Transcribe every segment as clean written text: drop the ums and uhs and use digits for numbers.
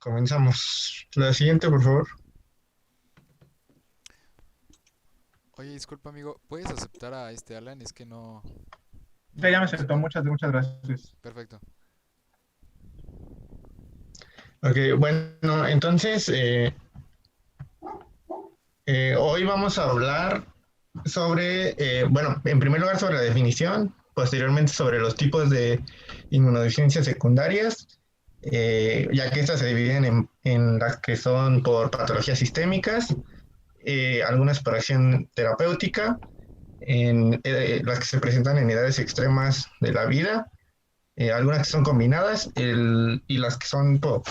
comenzamos. La siguiente, por favor. Oye, disculpa amigo, ¿puedes aceptar a este Alan? Es que no, Ya me no sé aceptó, cómo. muchas gracias. Perfecto. Ok, bueno, entonces hoy vamos a hablar sobre, bueno, en primer lugar sobre la definición, posteriormente sobre los tipos de inmunodeficiencias secundarias, ya que estas se dividen en las que son por patologías sistémicas, algunas por acción terapéutica, en las que se presentan en edades extremas de la vida, algunas que son combinadas y las que son por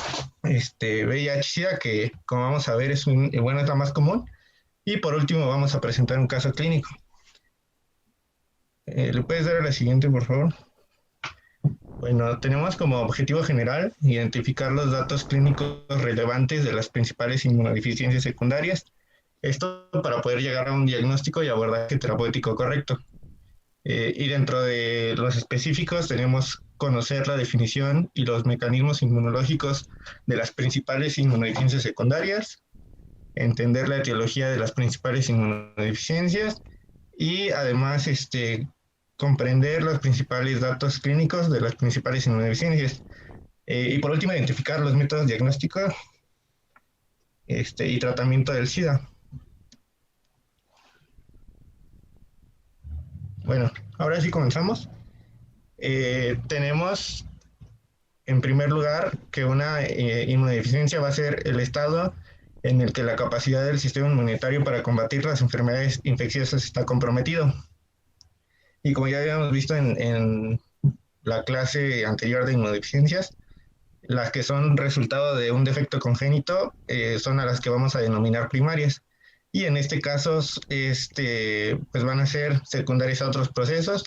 VIH-Sida, que como vamos a ver bueno, es la más común. Y por último vamos a presentar un caso clínico. ¿Le puedes dar a la siguiente, por favor? Bueno, tenemos como objetivo general identificar los datos clínicos relevantes de las principales inmunodeficiencias secundarias. Esto para poder llegar a un diagnóstico y abordaje terapéutico correcto. Y dentro de los específicos tenemos conocer la definición y los mecanismos inmunológicos de las principales inmunodeficiencias secundarias, entender la etiología de las principales inmunodeficiencias y además comprender los principales datos clínicos de las principales inmunodeficiencias. Y por último, identificar los métodos diagnósticos y tratamiento del SIDA. Bueno, ahora sí comenzamos. Tenemos en primer lugar que una inmunodeficiencia va a ser el estado en el que la capacidad del sistema inmunitario para combatir las enfermedades infecciosas está comprometido. Y como ya habíamos visto en la clase anterior de inmunodeficiencias, las que son resultado de un defecto congénito son a las que vamos a denominar primarias. Y en este caso, pues van a ser secundarias a otros procesos,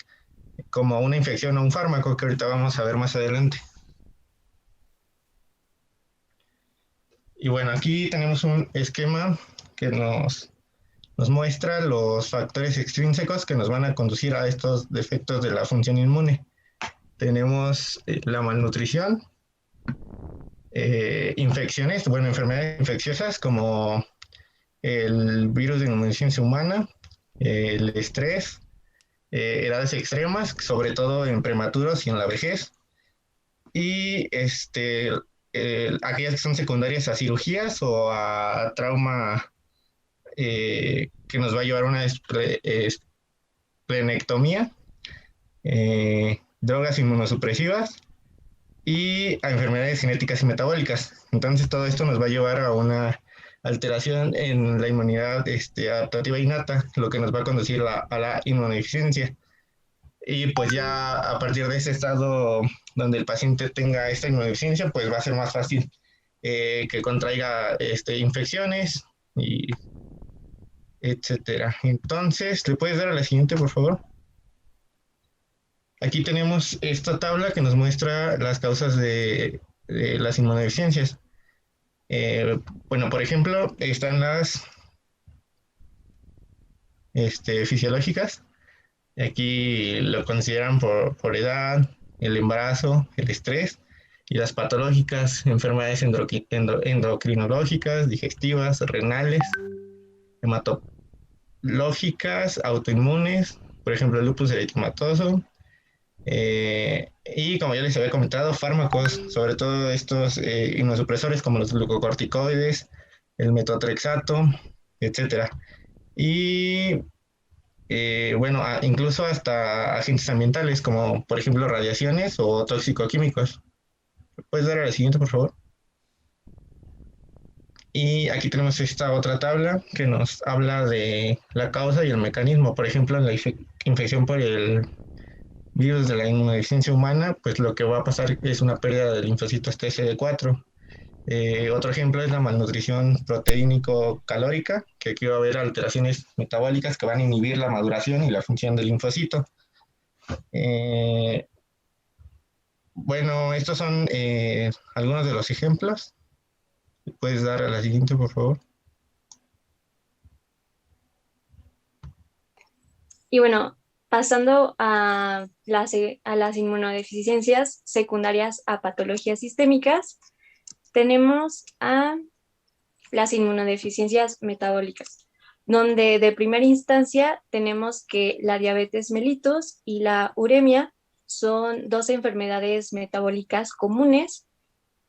como una infección o un fármaco, que ahorita vamos a ver más adelante. Y bueno, aquí tenemos un esquema que nos muestra los factores extrínsecos que nos van a conducir a estos defectos de la función inmune. Tenemos la malnutrición, infecciones, bueno, enfermedades infecciosas como el virus de inmunodeficiencia humana, el estrés, edades extremas, sobre todo en prematuros y en la vejez, y aquellas que son secundarias a cirugías o a trauma que nos va a llevar a una esplenectomía, drogas inmunosupresivas y a enfermedades genéticas y metabólicas. Entonces todo esto nos va a llevar a una alteración en la inmunidad adaptativa innata, lo que nos va a conducir a la inmunodeficiencia. Y pues ya a partir de ese estado donde el paciente tenga esta inmunodeficiencia, pues va a ser más fácil que contraiga infecciones y etcétera. Entonces, ¿le puedes dar a la siguiente, por favor? Aquí tenemos esta tabla que nos muestra las causas de las inmunodeficiencias. Eh, bueno, por ejemplo, están las fisiológicas. Aquí lo consideran por edad, el embarazo, el estrés, y las patológicas, enfermedades endocrinológicas, digestivas, renales, hematológicas, autoinmunes, por ejemplo, el lupus eritematoso. Y como ya les había comentado, fármacos, sobre todo estos inmunosupresores como los glucocorticoides, el metotrexato, etcétera. Y bueno, incluso hasta agentes ambientales como por ejemplo radiaciones o tóxico-químicos. ¿Puedes dar a la siguiente, por favor? Y aquí tenemos esta otra tabla que nos habla de la causa y el mecanismo. Por ejemplo, en la infección por el virus de la inmunodeficiencia humana, pues lo que va a pasar es una pérdida de linfocitos TCD4. Otro ejemplo es la malnutrición proteínico-calórica, que aquí va a haber alteraciones metabólicas que van a inhibir la maduración y la función del linfocito. Eh, bueno, estos son algunos de los ejemplos. ¿Puedes dar a la siguiente, por favor? Y bueno, pasando a las inmunodeficiencias secundarias a patologías sistémicas, tenemos a las inmunodeficiencias metabólicas, donde de primera instancia tenemos que la diabetes mellitus y la uremia son dos enfermedades metabólicas comunes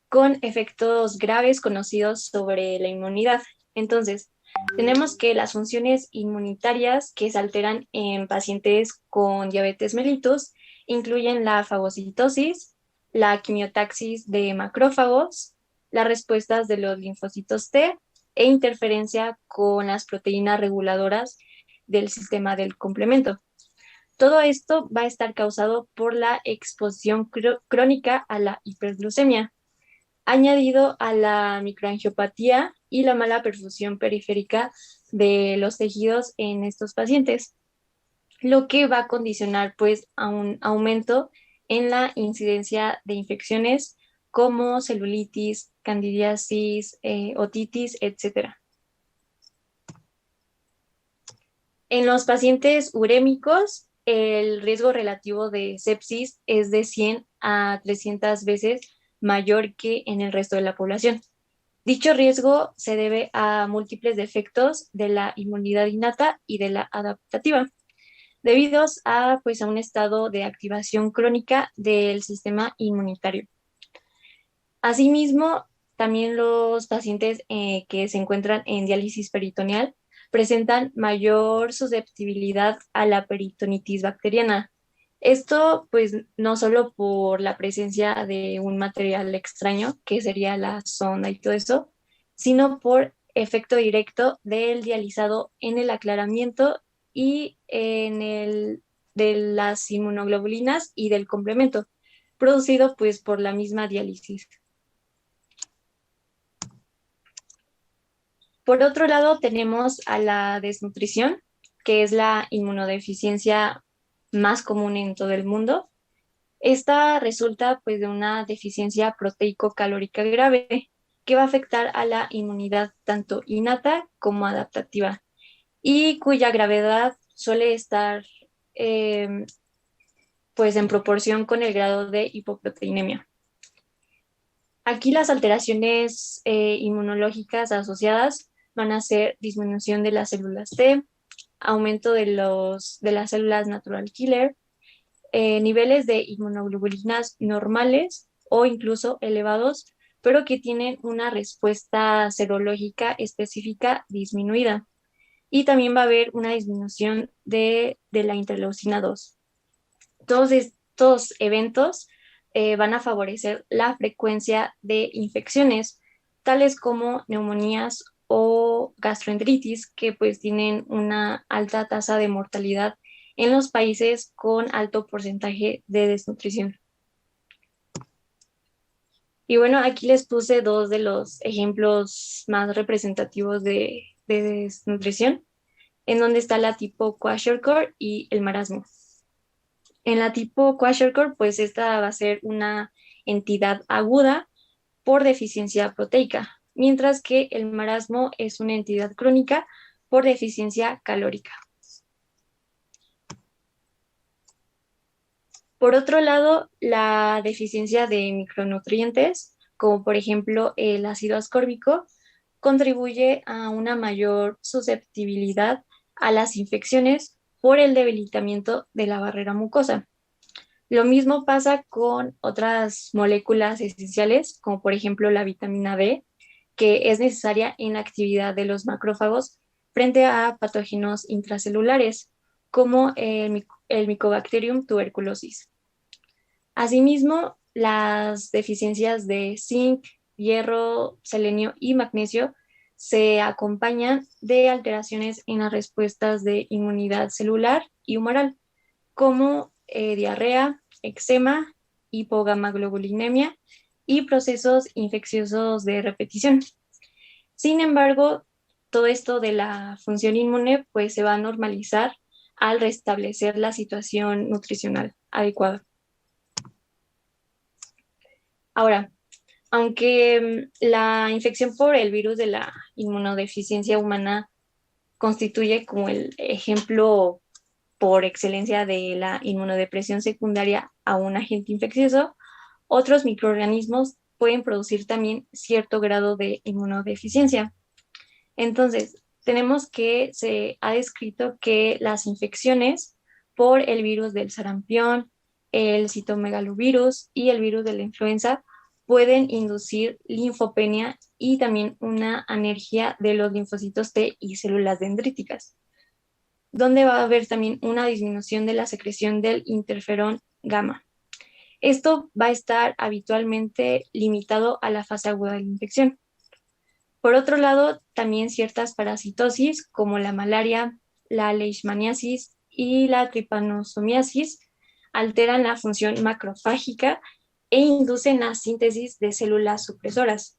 con efectos graves conocidos sobre la inmunidad. Entonces, tenemos que las funciones inmunitarias que se alteran en pacientes con diabetes mellitus incluyen la fagocitosis, la quimiotaxis de macrófagos, las respuestas de los linfocitos T e interferencia con las proteínas reguladoras del sistema del complemento. Todo esto va a estar causado por la exposición crónica a la hiperglucemia, añadido a la microangiopatía y la mala perfusión periférica de los tejidos en estos pacientes, lo que va a condicionar pues a un aumento en la incidencia de infecciones como celulitis, candidiasis, otitis, etc. En los pacientes urémicos, el riesgo relativo de sepsis es de 100 a 300 veces mayor que en el resto de la población. Dicho riesgo se debe a múltiples defectos de la inmunidad innata y de la adaptativa, debidos a, pues, a un estado de activación crónica del sistema inmunitario. Asimismo, también los pacientes que se encuentran en diálisis peritoneal presentan mayor susceptibilidad a la peritonitis bacteriana. Esto, pues, no solo por la presencia de un material extraño, que sería la sonda y todo eso, sino por efecto directo del dializado en el aclaramiento y de las inmunoglobulinas y del complemento, producido pues por la misma diálisis. Por otro lado, tenemos a la desnutrición, que es la inmunodeficiencia más común en todo el mundo. Esta resulta pues de una deficiencia proteico-calórica grave que va a afectar a la inmunidad tanto innata como adaptativa y cuya gravedad suele estar pues en proporción con el grado de hipoproteinemia. Aquí las alteraciones inmunológicas asociadas van a ser disminución de las células T, aumento de las células natural killer, niveles de inmunoglobulinas normales o incluso elevados, pero que tienen una respuesta serológica específica disminuida. Y también va a haber una disminución de la interleucina 2. Todos estos eventos van a favorecer la frecuencia de infecciones, tales como neumonías o gastroenteritis, que pues tienen una alta tasa de mortalidad en los países con alto porcentaje de desnutrición. Y bueno, aquí les puse dos de los ejemplos más representativos de desnutrición, en donde está la tipo Kwashiorkor y el marasmo. En la tipo Kwashiorkor, pues esta va a ser una entidad aguda por deficiencia proteica, mientras que el marasmo es una entidad crónica por deficiencia calórica. Por otro lado, la deficiencia de micronutrientes, como por ejemplo el ácido ascórbico, contribuye a una mayor susceptibilidad a las infecciones por el debilitamiento de la barrera mucosa. Lo mismo pasa con otras moléculas esenciales, como por ejemplo la vitamina B, que es necesaria en la actividad de los macrófagos frente a patógenos intracelulares, como el Mycobacterium tuberculosis. Asimismo, las deficiencias de zinc, hierro, selenio y magnesio se acompañan de alteraciones en las respuestas de inmunidad celular y humoral, como diarrea, eczema, hipogamaglobulinemia y procesos infecciosos de repetición. Sin embargo, todo esto de la función inmune pues se va a normalizar al restablecer la situación nutricional adecuada. Ahora, aunque la infección por el virus de la inmunodeficiencia humana constituye como el ejemplo por excelencia de la inmunodepresión secundaria a un agente infeccioso, otros microorganismos pueden producir también cierto grado de inmunodeficiencia. Entonces, tenemos que se ha descrito que las infecciones por el virus del sarampión, el citomegalovirus y el virus de la influenza pueden inducir linfopenia y también una anergia de los linfocitos T y células dendríticas, donde va a haber también una disminución de la secreción del interferón gamma. Esto va a estar habitualmente limitado a la fase aguda de la infección. Por otro lado, también ciertas parasitosis como la malaria, la leishmaniasis y la trypanosomiasis alteran la función macrofágica e inducen la síntesis de células supresoras.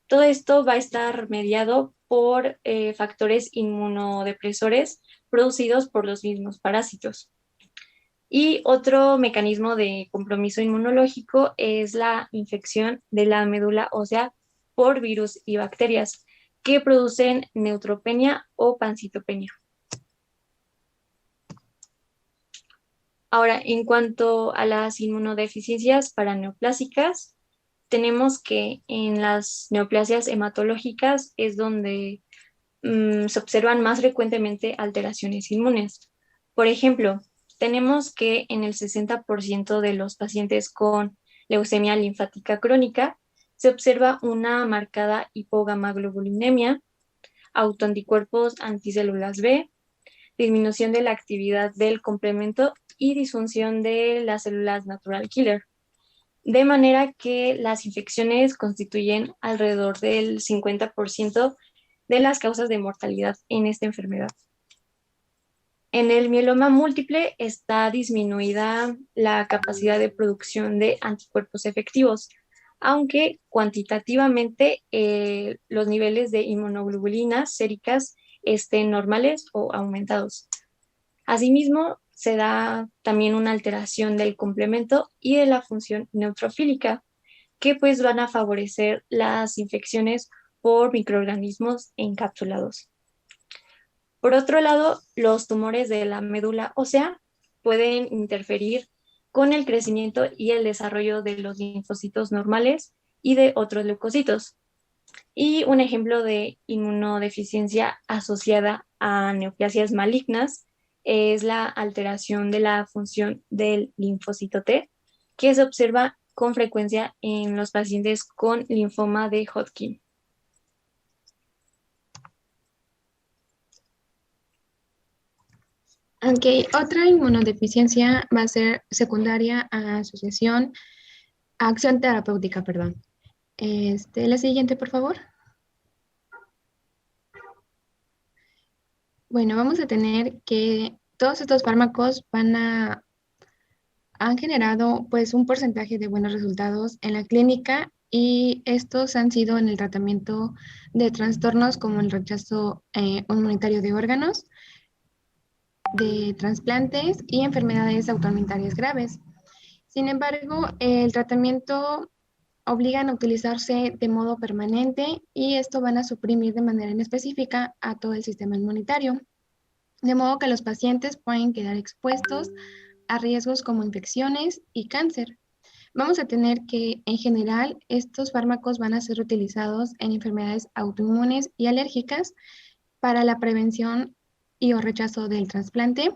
Todo esto va a estar mediado por factores inmunodepresores producidos por los mismos parásitos. Y otro mecanismo de compromiso inmunológico es la infección de la médula ósea por virus y bacterias que producen neutropenia o pancitopenia. Ahora, en cuanto a las inmunodeficiencias paraneoplásicas, tenemos que en las neoplasias hematológicas es donde se observan más frecuentemente alteraciones inmunes. Por ejemplo, tenemos que en el 60% de los pacientes con leucemia linfática crónica se observa una marcada hipogamaglobulinemia, autoanticuerpos anticélulas B, disminución de la actividad del complemento y disfunción de las células natural killer. De manera que las infecciones constituyen alrededor del 50% de las causas de mortalidad en esta enfermedad. En el mieloma múltiple está disminuida la capacidad de producción de anticuerpos efectivos, aunque cuantitativamente los niveles de inmunoglobulinas séricas estén normales o aumentados. Asimismo, se da también una alteración del complemento y de la función neutrofílica, que pues van a favorecer las infecciones por microorganismos encapsulados. Por otro lado, los tumores de la médula ósea pueden interferir con el crecimiento y el desarrollo de los linfocitos normales y de otros leucocitos. Y un ejemplo de inmunodeficiencia asociada a neoplasias malignas es la alteración de la función del linfocito T, que se observa con frecuencia en los pacientes con linfoma de Hodgkin. Ok, otra inmunodeficiencia va a ser secundaria a acción terapéutica, perdón. La siguiente, por favor. Bueno, vamos a tener que todos estos fármacos han generado pues un porcentaje de buenos resultados en la clínica y estos han sido en el tratamiento de trastornos como el rechazo inmunitario de órganos, de trasplantes y enfermedades autoinmunitarias graves. Sin embargo, el tratamiento obligan a utilizarse de modo permanente y esto van a suprimir de manera inespecífica a todo el sistema inmunitario, de modo que los pacientes pueden quedar expuestos a riesgos como infecciones y cáncer. Vamos a tener que, en general, estos fármacos van a ser utilizados en enfermedades autoinmunes y alérgicas para la prevención y o rechazo del trasplante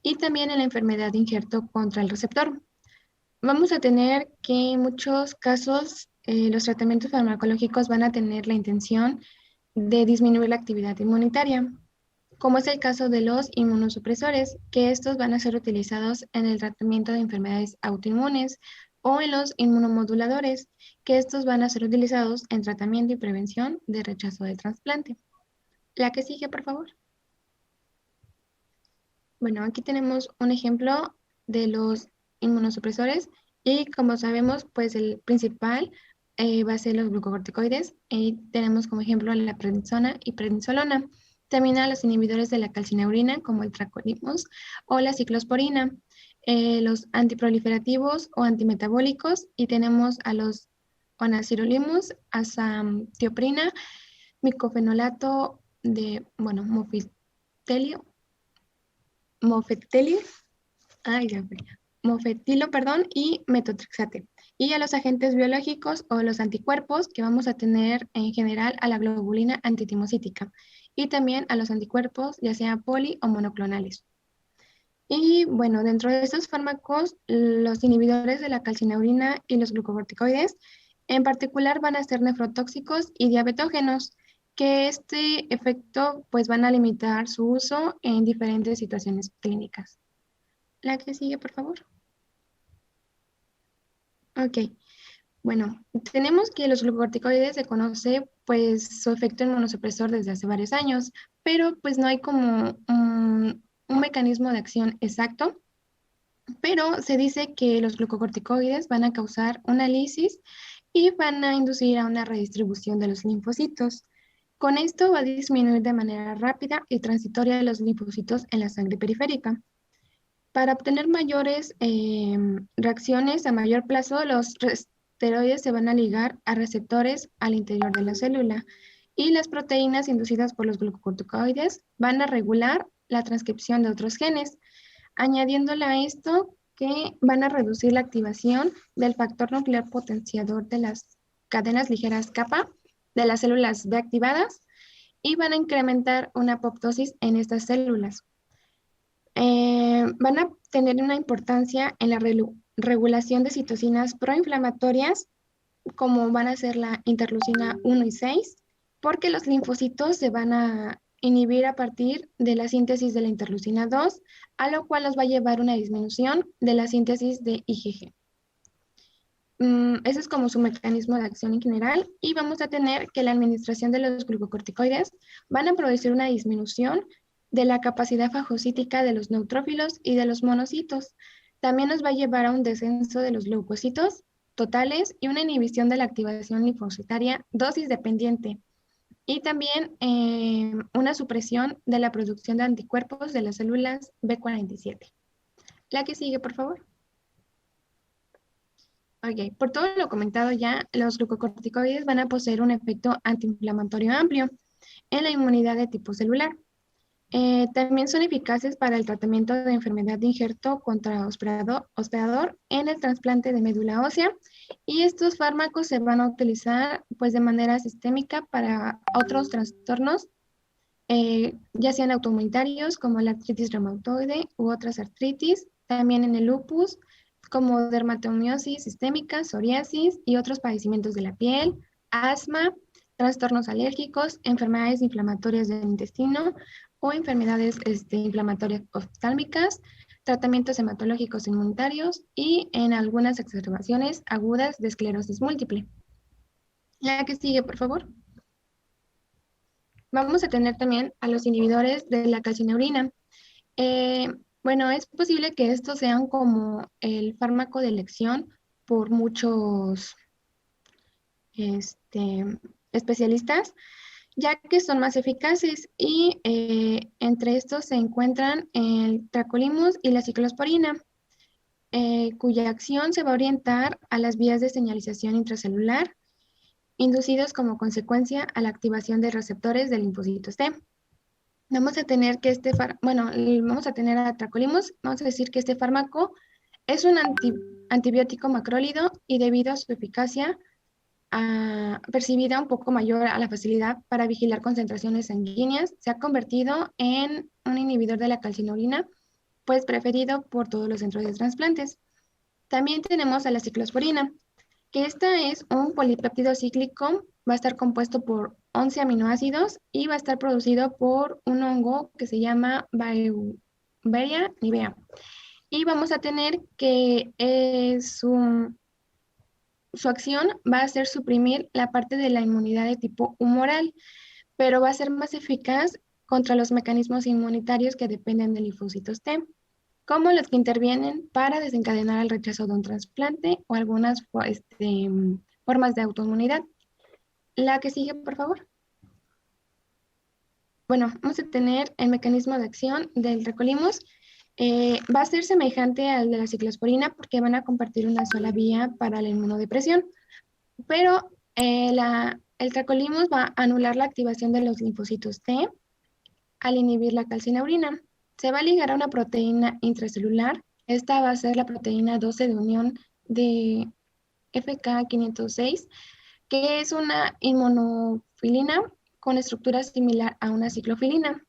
y también en la enfermedad de injerto contra el receptor. Vamos a tener que en muchos casos los tratamientos farmacológicos van a tener la intención de disminuir la actividad inmunitaria, como es el caso de los inmunosupresores, que estos van a ser utilizados en el tratamiento de enfermedades autoinmunes, o en los inmunomoduladores, que estos van a ser utilizados en tratamiento y prevención de rechazo de trasplante. La que sigue, por favor. Bueno, aquí tenemos un ejemplo de los inmunosupresores y como sabemos, pues el principal va a ser los glucocorticoides y tenemos como ejemplo la prednisona y prednisolona. También a los inhibidores de la calcineurina como el tacrolimus o la ciclosporina, los antiproliferativos o antimetabólicos y tenemos a los onacirolimus, azathioprina, micofenolato de, bueno, mofetilo, perdón, y metotrexate. y a los agentes biológicos o los anticuerpos que vamos a tener en general a la globulina antitimocítica y también a los anticuerpos ya sea poli o monoclonales. Y bueno, dentro de estos fármacos, los inhibidores de la calcineurin y los glucocorticoides en particular van a ser nefrotóxicos y diabetógenos, que este efecto pues van a limitar su uso en diferentes situaciones clínicas. La que sigue, por favor. Ok, bueno, tenemos que los glucocorticoides se conoce pues su efecto inmunosupresor desde hace varios años, pero pues no hay como un mecanismo de acción exacto, pero se dice que los glucocorticoides van a causar una lisis y van a inducir a una redistribución de los linfocitos. Con esto va a disminuir de manera rápida y transitoria los linfocitos en la sangre periférica. Para obtener mayores reacciones a mayor plazo, los esteroides se van a ligar a receptores al interior de la célula y las proteínas inducidas por los glucocorticoides van a regular la transcripción de otros genes, añadiéndole a esto que van a reducir la activación del factor nuclear potenciador de las cadenas ligeras kappa de las células B activadas y van a incrementar una apoptosis en estas células. Van a tener una importancia en la regulación de citocinas proinflamatorias, como van a ser la interleucina 1 y 6, porque los linfocitos se van a inhibir a partir de la síntesis de la interleucina 2, a lo cual nos va a llevar una disminución de la síntesis de IgG. Ese es como su mecanismo de acción en general y vamos a tener que la administración de los glucocorticoides van a producir una disminución de la capacidad fagocítica de los neutrófilos y de los monocitos. También nos va a llevar a un descenso de los leucocitos totales y una inhibición de la activación linfocitaria dosis dependiente. Y también una supresión de la producción de anticuerpos de las células B47. La que sigue, por favor. Ok, por todo lo comentado ya, los glucocorticoides van a poseer un efecto antiinflamatorio amplio en la inmunidad de tipo celular. También son eficaces para el tratamiento de enfermedad de injerto contra hospedador en el trasplante de médula ósea y estos fármacos se van a utilizar pues de manera sistémica para otros trastornos, ya sean autoinmunitarios como la artritis reumatoide u otras artritis, también en el lupus como dermatomiosis sistémica, psoriasis y otros padecimientos de la piel, asma, trastornos alérgicos, enfermedades inflamatorias del intestino o enfermedades inflamatorias oftálmicas, tratamientos hematológicos inmunitarios y en algunas exacerbaciones agudas de esclerosis múltiple. La que sigue, por favor. Vamos a tener también a los inhibidores de la calcineurina. Bueno, es posible que estos sean como el fármaco de elección por muchos especialistas, ya que son más eficaces y entre estos se encuentran el tacrolimus y la ciclosporina, cuya acción se va a orientar a las vías de señalización intracelular, inducidos como consecuencia a la activación de receptores de linfocitos T. Vamos a tener que vamos a tener a tacrolimus, vamos a decir que este fármaco es un antibiótico macrólido y debido a su eficacia percibida un poco mayor a la facilidad para vigilar concentraciones sanguíneas, se ha convertido en un inhibidor de la calcineurina, pues preferido por todos los centros de trasplantes. También tenemos a la ciclosporina, que esta es un polipéptido cíclico, va a estar compuesto por 11 aminoácidos y va a estar producido por un hongo que se llama Beauveria nivea. Y vamos a tener que su acción va a ser suprimir la parte de la inmunidad de tipo humoral, pero va a ser más eficaz contra los mecanismos inmunitarios que dependen de linfocitos T, como los que intervienen para desencadenar el rechazo de un trasplante o algunas formas de autoinmunidad. La que sigue, por favor. Bueno, vamos a tener el mecanismo de acción del tacrolimus. Va a ser semejante al de la ciclosporina porque van a compartir una sola vía para la inmunodepresión, pero el tacrolimus va a anular la activación de los linfocitos T al inhibir la calcineurina. Se va a ligar a una proteína intracelular. Esta va a ser la proteína 12 de unión de FK506, que es una inmunofilina con estructura similar a una ciclofilina.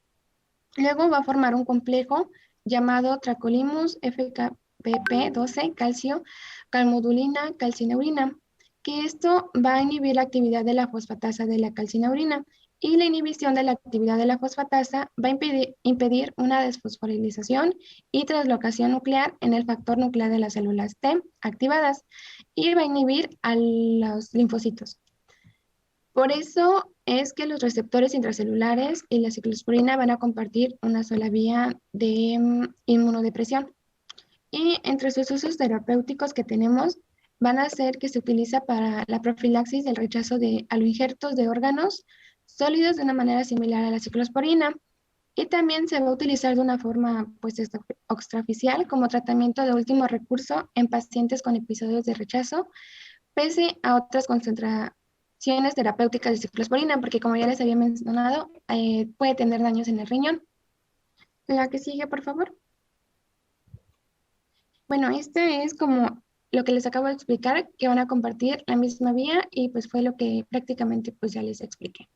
Luego va a formar un complejo llamado Tracolimus FKBP12 calcio calmodulina calcineurina, que esto va a inhibir la actividad de la fosfatasa de la calcineurina, y la inhibición de la actividad de la fosfatasa va a impedir una desfosforilización y translocación nuclear en el factor nuclear de las células T activadas, y va a inhibir a los linfocitos. Por eso es que los receptores intracelulares y la ciclosporina van a compartir una sola vía de inmunodepresión. Y entre sus usos terapéuticos que tenemos van a ser que se utiliza para la profilaxis del rechazo de aloinjertos de órganos sólidos de una manera similar a la ciclosporina. Y también se va a utilizar de una forma pues extraoficial como tratamiento de último recurso en pacientes con episodios de rechazo, pese a otras concentraciones terapéuticas de ciclosporina, porque como ya les había mencionado, puede tener daños en el riñón. La que sigue, por favor. Bueno, este es como lo que les acabo de explicar, que van a compartir la misma vía, y pues fue lo que prácticamente pues ya les expliqué.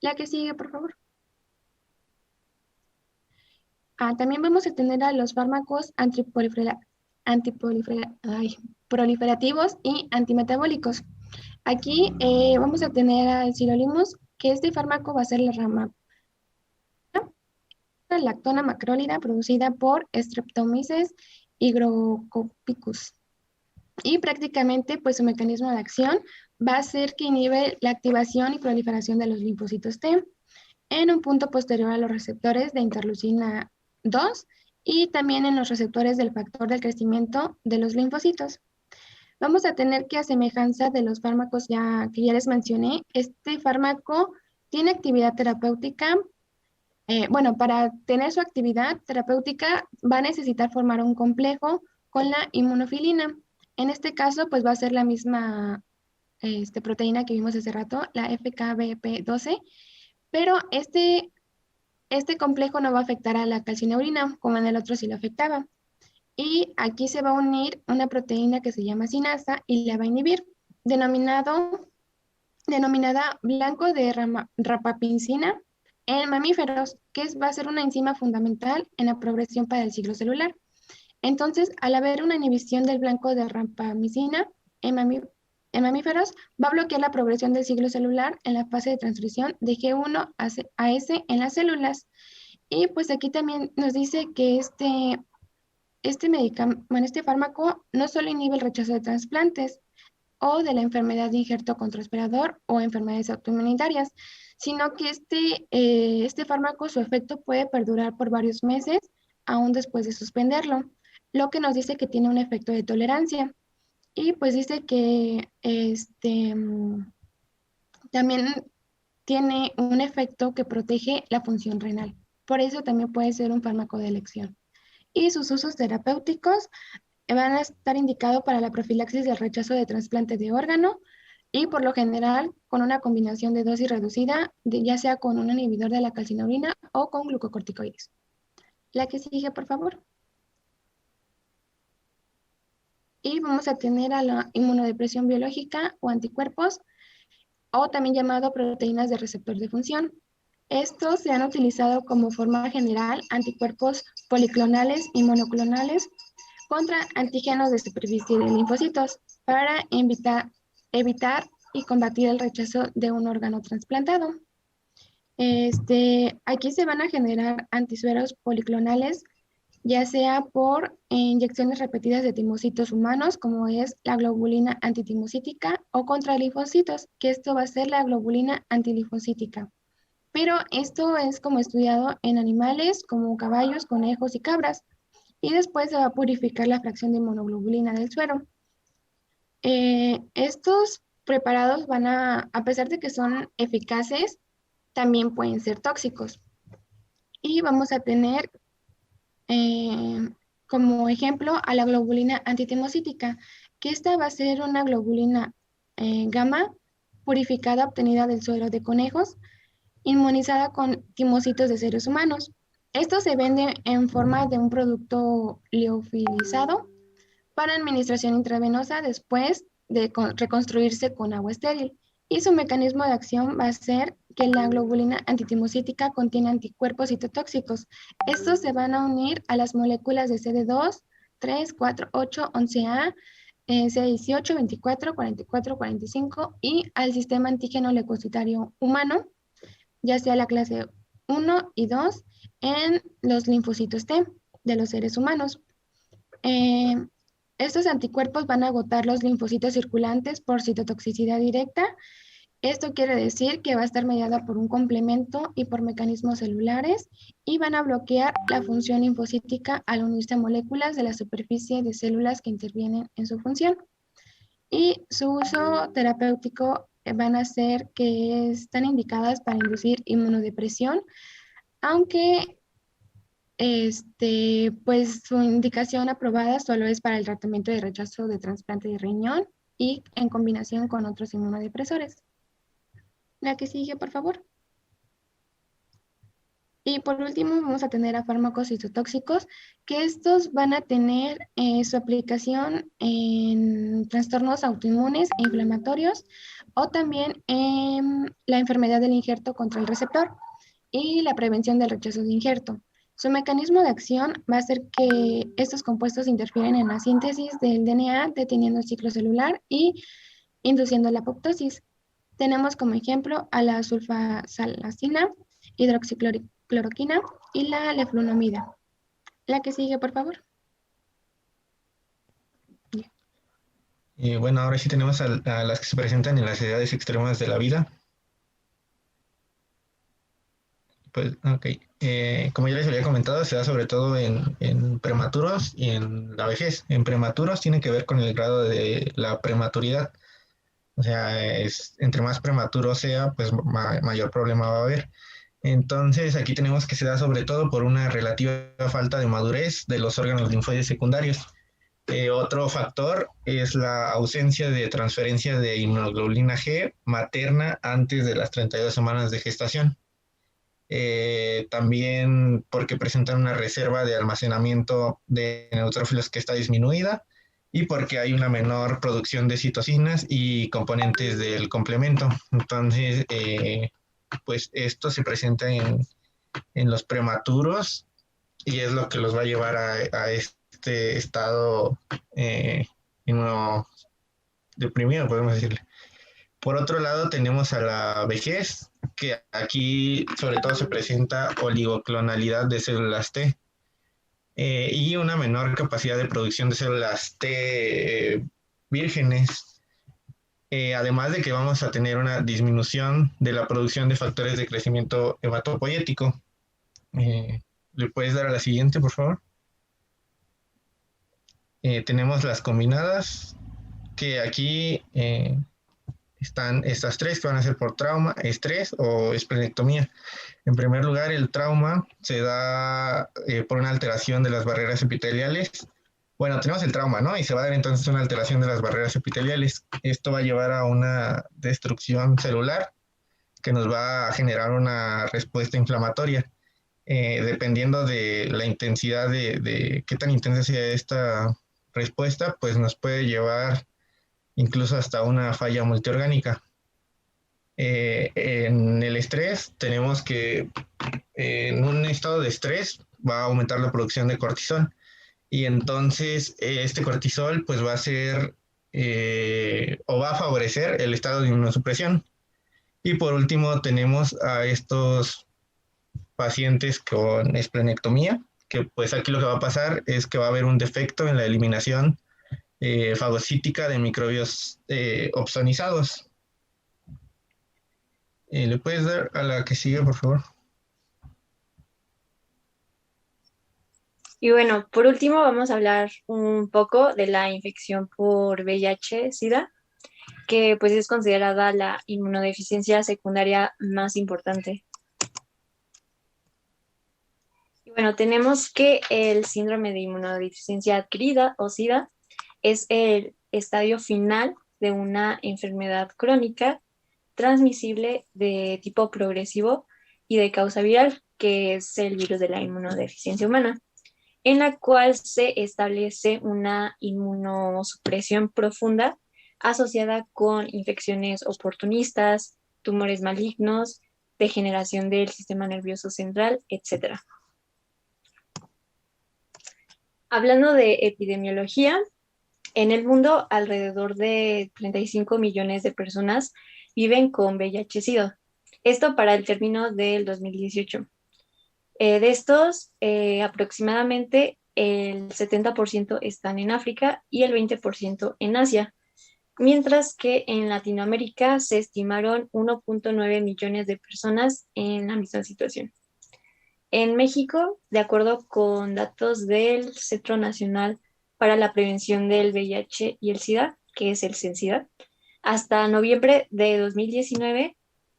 La que sigue, por favor. También vamos a tener a los fármacos proliferativos y antimetabólicos. Aquí vamos a tener al sirolimus, que este fármaco va a ser la rama lactona macrólida producida por Streptomyces hygrococcus. Y prácticamente pues su mecanismo de acción va a ser que inhibe la activación y proliferación de los linfocitos T en un punto posterior a los receptores de interleucina 2 y también en los receptores del factor del crecimiento de los linfocitos. Vamos a tener que, a semejanza de los fármacos que ya les mencioné, este fármaco tiene actividad terapéutica. Para tener su actividad terapéutica va a necesitar formar un complejo con la inmunofilina. En este caso, pues va a ser la misma proteína que vimos hace rato, la FKBP12, pero este complejo no va a afectar a la calcineurina, como en el otro sí lo afectaba. Y aquí se va a unir una proteína que se llama sinasa y la va a inhibir, denominada blanco de rapapincina en mamíferos, que va a ser una enzima fundamental en la progresión para el ciclo celular. Entonces, al haber una inhibición del blanco de rapamicina en mamíferos, va a bloquear la progresión del ciclo celular en la fase de transcripción de G1 a S en las células. Y pues aquí también nos dice que este fármaco no solo inhibe el rechazo de trasplantes o de la enfermedad de injerto con transpirador o enfermedades autoinmunitarias, sino que este fármaco, su efecto puede perdurar por varios meses, aún después de suspenderlo, lo que nos dice que tiene un efecto de tolerancia. Y pues dice que también tiene un efecto que protege la función renal. Por eso también puede ser un fármaco de elección. Y sus usos terapéuticos van a estar indicados para la profilaxis del rechazo de trasplante de órgano, y por lo general con una combinación de dosis reducida, ya sea con un inhibidor de la calcineurina o con glucocorticoides. La que sigue, por favor. Y vamos a tener a la inmunodepresión biológica o anticuerpos, o también llamado proteínas de receptor de función. Estos se han utilizado como forma general anticuerpos policlonales y monoclonales contra antígenos de superficie de linfocitos para evitar y combatir el rechazo de un órgano trasplantado. Aquí se van a generar antisueros policlonales, ya sea por inyecciones repetidas de timocitos humanos, como es la globulina antitimocítica, o contra linfocitos, que esto va a ser la globulina antilinfocítica. Pero esto es como estudiado en animales como caballos, conejos y cabras, y después se va a purificar la fracción de inmunoglobulina del suero. Estos preparados a pesar de que son eficaces, también pueden ser tóxicos. Y vamos a tener como ejemplo a la globulina antitimocítica, que esta va a ser una globulina gamma purificada obtenida del suero de conejos, inmunizada con timocitos de seres humanos. Esto se vende en forma de un producto liofilizado para administración intravenosa después reconstruirse con agua estéril. Y su mecanismo de acción va a ser que la globulina antitimocítica contiene anticuerpos citotóxicos. Estos se van a unir a las moléculas de CD2, 3, 4, 8, 11A, C18, 24, 44, 45 y al sistema antígeno leucocitario humano, ya sea la clase 1 y 2, en los linfocitos T de los seres humanos. Estos anticuerpos van a agotar los linfocitos circulantes por citotoxicidad directa. Esto quiere decir que va a estar mediada por un complemento y por mecanismos celulares y van a bloquear la función linfocítica al unirse a moléculas de la superficie de células que intervienen en su función. Y su uso terapéutico van a ser que están indicadas para inducir inmunodepresión, aunque pues su indicación aprobada solo es para el tratamiento de rechazo de trasplante de riñón y en combinación con otros inmunodepresores. La que sigue, por favor. Y por último vamos a tener a fármacos citotóxicos, que estos van a tener su aplicación en trastornos autoinmunes e inflamatorios o también en la enfermedad del injerto contra el receptor y la prevención del rechazo de injerto. Su mecanismo de acción va a ser que estos compuestos interfieren en la síntesis del DNA, deteniendo el ciclo celular y induciendo la apoptosis. Tenemos como ejemplo a la sulfasalazina, hidroxicloroquina y la leflunomida. La que sigue, por favor. Bueno, ahora sí tenemos a las que se presentan en las edades extremas de la vida. Pues, ok. Como ya les había comentado, se da sobre todo en prematuros y en la vejez. En prematuros tiene que ver con el grado de la prematuridad. O sea, entre más prematuro sea, pues mayor problema va a haber. Entonces, aquí tenemos que se da sobre todo por una relativa falta de madurez de los órganos linfoides secundarios. Otro factor es la ausencia de transferencia de inmunoglobulina G materna antes de las 32 semanas de gestación. También porque presentan una reserva de almacenamiento de neutrófilos que está disminuida y porque hay una menor producción de citocinas y componentes del complemento. Entonces, pues esto se presenta en los prematuros y es lo que los va a llevar a este estado inmunodeprimido, podemos decirle. Por otro lado, tenemos a la vejez, que aquí sobre todo se presenta oligoclonalidad de células T y una menor capacidad de producción de células T vírgenes. Además de que vamos a tener una disminución de la producción de factores de crecimiento hematopoyético. ¿Le puedes dar a la siguiente, por favor? Tenemos las combinadas, que aquí están estas tres que van a ser por trauma, estrés o esplenectomía. En primer lugar, el trauma se da por una alteración de las barreras epiteliales. Bueno, tenemos el trauma, ¿no? Y se va a dar entonces una alteración de las barreras epiteliales. Esto va a llevar a una destrucción celular que nos va a generar una respuesta inflamatoria. Dependiendo de la intensidad de qué tan intensa sea esta respuesta, pues nos puede llevar incluso hasta una falla multiorgánica. En el estrés tenemos que en un estado de estrés va a aumentar la producción de cortisol y entonces este cortisol pues va a ser o va a favorecer el estado de inmunosupresión. Y por último tenemos a estos pacientes con esplenectomía, que pues aquí lo que va a pasar es que va a haber un defecto en la eliminación fagocítica de microbios opsonizados. ¿Le puedes dar a la que sigue, por favor? Y bueno, por último vamos a hablar un poco de la infección por VIH-Sida, que pues es considerada la inmunodeficiencia secundaria más importante. Y bueno, tenemos que el síndrome de inmunodeficiencia adquirida o SIDA es el estadio final de una enfermedad crónica transmisible de tipo progresivo y de causa viral, que es el virus de la inmunodeficiencia humana, en la cual se establece una inmunosupresión profunda asociada con infecciones oportunistas, tumores malignos, degeneración del sistema nervioso central, etc. Hablando de epidemiología, en el mundo alrededor de 35 millones de personas viven con VIH-Sida. Esto para el término del 2018. De estos, aproximadamente el 70% están en África y el 20% en Asia, mientras que en Latinoamérica se estimaron 1.9 millones de personas en la misma situación. En México, de acuerdo con datos del Centro Nacional para la Prevención del VIH y el SIDA, que es el CENSIDA, hasta noviembre de 2019,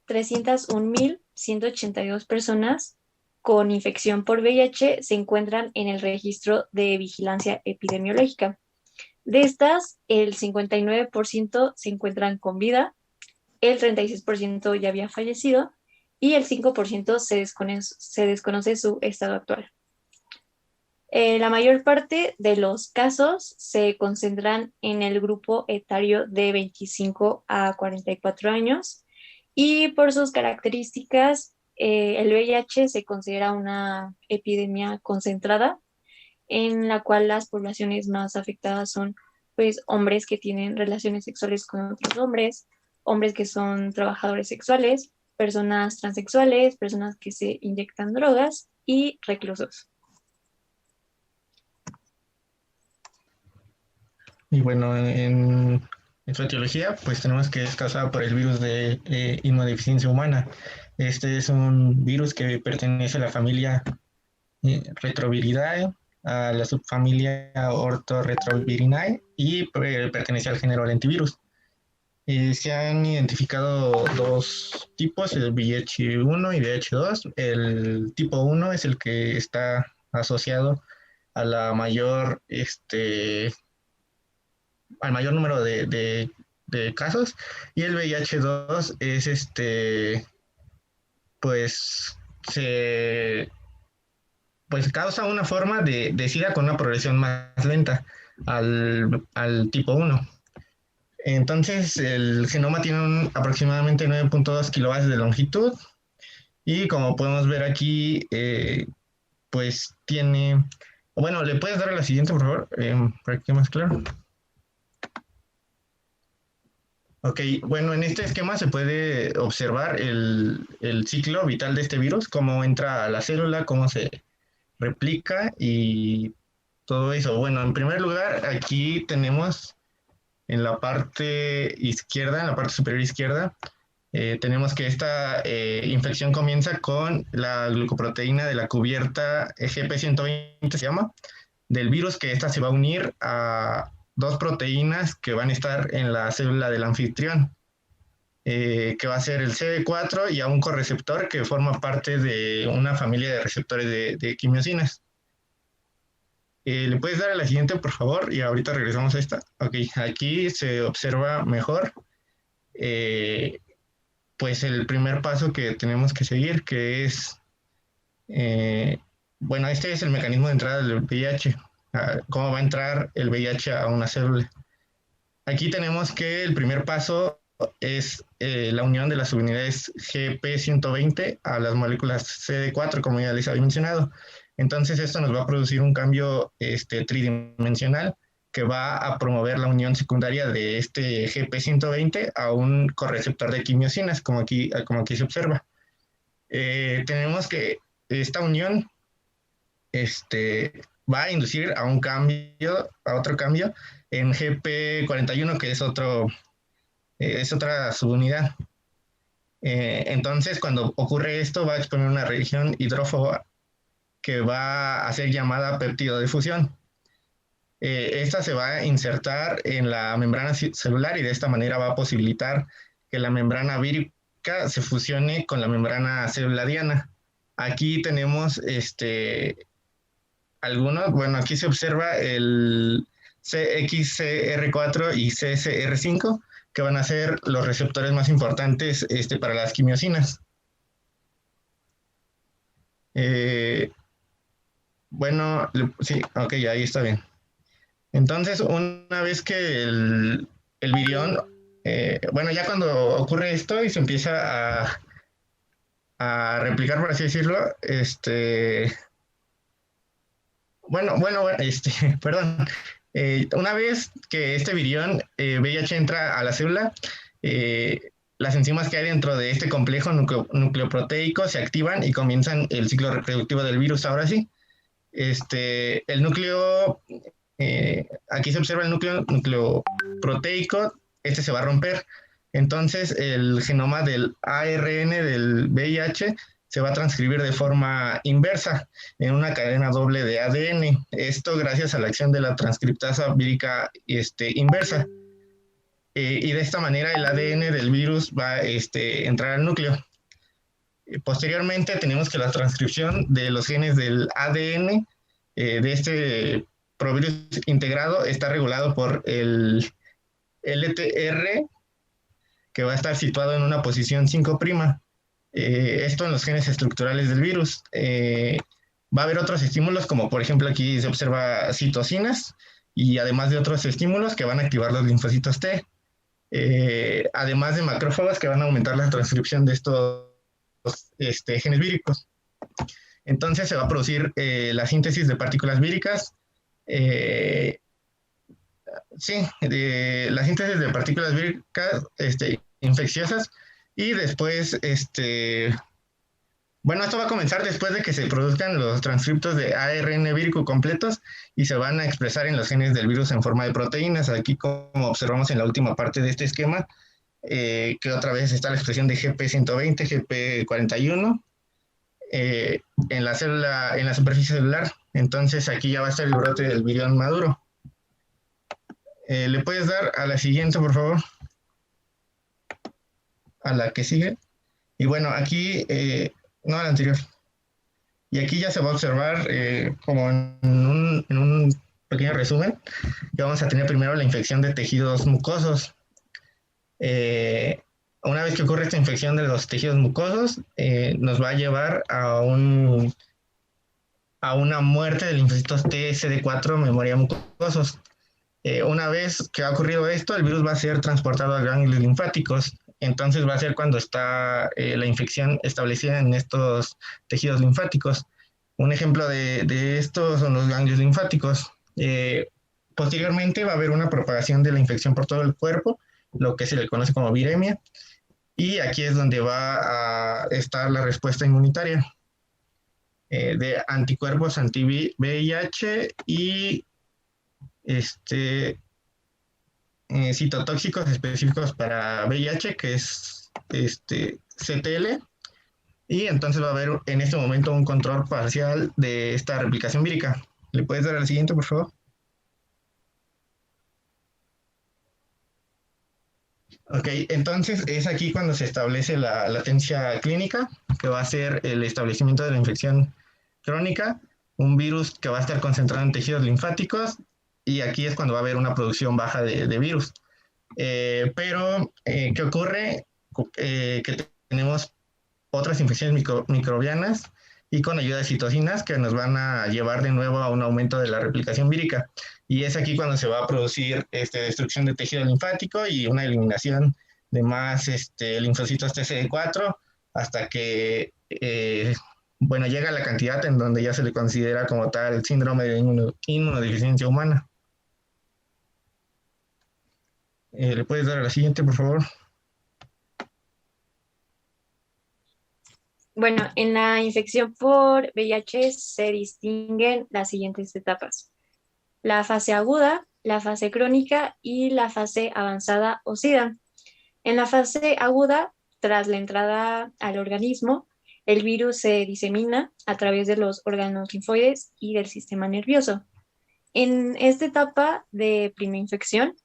301.182 personas con infección por VIH se encuentran en el registro de vigilancia epidemiológica. De estas, el 59% se encuentran con vida, el 36% ya había fallecido y el 5% se desconoce su estado actual. La mayor parte de los casos se concentran en el grupo etario de 25 a 44 años y por sus características, el VIH se considera una epidemia concentrada en la cual las poblaciones más afectadas son pues hombres que tienen relaciones sexuales con otros hombres, hombres que son trabajadores sexuales, personas transexuales, personas que se inyectan drogas y reclusos. Y bueno, en su etiología, pues tenemos que es causada por el virus de inmunodeficiencia humana. Este es un virus que pertenece a la familia Retroviridae, a la subfamilia Orthoretrovirinae y pertenece al género lentivirus. Se han identificado dos tipos, el VIH-1 y VIH-2. El tipo 1 es el que está asociado a la al mayor número de casos, y el VIH-2 es pues se pues causa una forma de SIDA con una progresión más lenta al tipo 1. Entonces, el genoma tiene aproximadamente 9.2 kilobytes de longitud y como podemos ver aquí, pues tiene... Bueno, ¿le puedes dar a la siguiente, por favor? Para que quede más claro. Ok, bueno, en este esquema se puede observar el ciclo vital de este virus, cómo entra a la célula, cómo se replica y todo eso. Bueno, en primer lugar, aquí tenemos en la parte izquierda, en la parte superior izquierda, tenemos que esta infección comienza con la glucoproteína de la cubierta GP120, se llama, del virus, que esta se va a unir a dos proteínas que van a estar en la célula del anfitrión, que va a ser el CD4 y a un correceptor que forma parte de una familia de receptores de quimiosinas. ¿Le puedes dar a la siguiente, por favor? Y ahorita regresamos a esta. Ok, aquí se observa mejor pues el primer paso que tenemos que seguir, que es, bueno, este es el mecanismo de entrada del VIH, cómo va a entrar el VIH a una célula. Aquí tenemos que el primer paso es la unión de las subunidades GP120 a las moléculas CD4, como ya les había mencionado. Entonces esto nos va a producir un cambio tridimensional que va a promover la unión secundaria de este GP120 a un correceptor de quimiosinas, como aquí se observa. Tenemos que esta unión va a inducir a otro cambio en GP41, que es otra subunidad. Entonces, cuando ocurre esto, va a exponer una región hidrófoba que va a ser llamada péptido de fusión. Esta se va a insertar en la membrana celular y de esta manera va a posibilitar que la membrana vírica se fusione con la membrana celulariana. Aquí tenemos algunos, bueno, aquí se observa el CXCR4 y CCR5, que van a ser los receptores más importantes para las quimiosinas. Bueno, sí, ok, ahí está bien. Entonces, una vez que el virión, bueno, ya cuando ocurre esto y se empieza a replicar, por así decirlo, perdón, una vez que este virión VIH entra a la célula, las enzimas que hay dentro de este complejo nucleoproteico se activan y comienzan el ciclo reproductivo del virus. Ahora sí, el núcleo, aquí se observa el núcleo proteico, se va a romper. Entonces, el genoma del ARN del VIH se va a transcribir de forma inversa en una cadena doble de ADN. Esto gracias a la acción de la transcriptasa vírica inversa. Y de esta manera el ADN del virus va a entrar al núcleo. Posteriormente tenemos que la transcripción de los genes del ADN de este provirus integrado está regulado por el LTR, que va a estar situado en una posición 5'. Esto en los genes estructurales del virus. Va a haber otros estímulos, como por ejemplo aquí se observa citocinas, y además de otros estímulos que van a activar los linfocitos T. Además de macrófagos que van a aumentar la transcripción de estos genes víricos. Entonces se va a producir la síntesis de partículas víricas. La síntesis de partículas víricas infecciosas, y después, bueno, esto va a comenzar después de que se produzcan los transcriptos de ARN vírico completos y se van a expresar en los genes del virus en forma de proteínas. Aquí, como observamos en la última parte de este esquema, que otra vez está la expresión de GP120, GP41 en la célula, en la superficie celular. Entonces aquí ya va a estar el brote del virión maduro. ¿Le puedes dar a la siguiente, por favor? A la que sigue. Y bueno, aquí, no, a la anterior. Y aquí ya se va a observar, como en un pequeño resumen, que vamos a tener primero la infección de tejidos mucosos. Una vez que ocurre esta infección de los tejidos mucosos, nos va a llevar a una muerte de linfocitos T, CD4, memoria mucosos. Una vez que ha ocurrido esto, el virus va a ser transportado a ganglios linfáticos. Entonces va a ser cuando está la infección establecida en estos tejidos linfáticos. Un ejemplo de estos son los ganglios linfáticos. Posteriormente va a haber una propagación de la infección por todo el cuerpo, lo que se le conoce como viremia, y aquí es donde va a estar la respuesta inmunitaria de anticuerpos anti-VIH y citotóxicos específicos para VIH, que es CTL, y entonces va a haber en este momento un control parcial de esta replicación vírica. ¿Le puedes dar al siguiente, por favor? Ok, entonces es aquí cuando se establece la latencia clínica, que va a ser el establecimiento de la infección crónica, un virus que va a estar concentrado en tejidos linfáticos, y aquí es cuando va a haber una producción baja de virus. Pero, ¿qué ocurre? Que tenemos otras infecciones microbianas y con ayuda de citocinas que nos van a llevar de nuevo a un aumento de la replicación vírica. Y es aquí cuando se va a producir destrucción de tejido linfático y una eliminación de más linfocitos TCD4 hasta que, bueno, llega a la cantidad en donde ya se le considera como tal síndrome de inmunodeficiencia humana. ¿Le puedes dar a la siguiente, por favor? Bueno, en la infección por VIH se distinguen las siguientes etapas: la fase aguda, la fase crónica y la fase avanzada o SIDA. En la fase aguda, tras la entrada al organismo, el virus se disemina a través de los órganos linfoides y del sistema nervioso. En esta etapa de primera infección,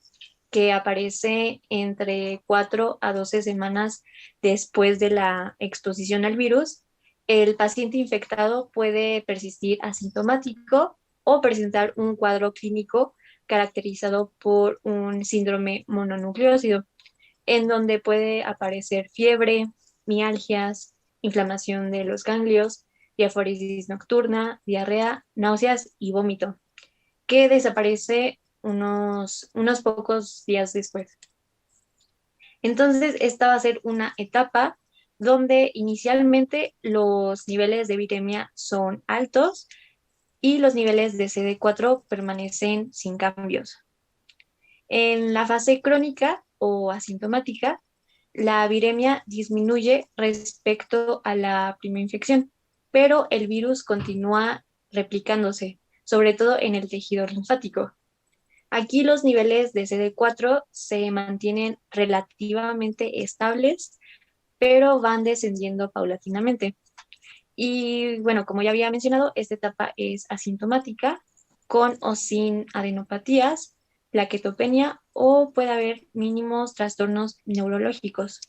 que aparece entre 4 a 12 semanas después de la exposición al virus, el paciente infectado puede persistir asintomático o presentar un cuadro clínico caracterizado por un síndrome mononucleósido, en donde puede aparecer fiebre, mialgias, inflamación de los ganglios, diaforesis nocturna, diarrea, náuseas y vómito, que desaparece unos pocos días después. Entonces, esta va a ser una etapa donde inicialmente los niveles de viremia son altos y los niveles de CD4 permanecen sin cambios. En la fase crónica o asintomática, la viremia disminuye respecto a la primera infección, pero el virus continúa replicándose, sobre todo en el tejido linfático. Aquí los niveles de CD4 se mantienen relativamente estables, pero van descendiendo paulatinamente. Y bueno, como ya había mencionado, esta etapa es asintomática, con o sin adenopatías, plaquetopenia o puede haber mínimos trastornos neurológicos.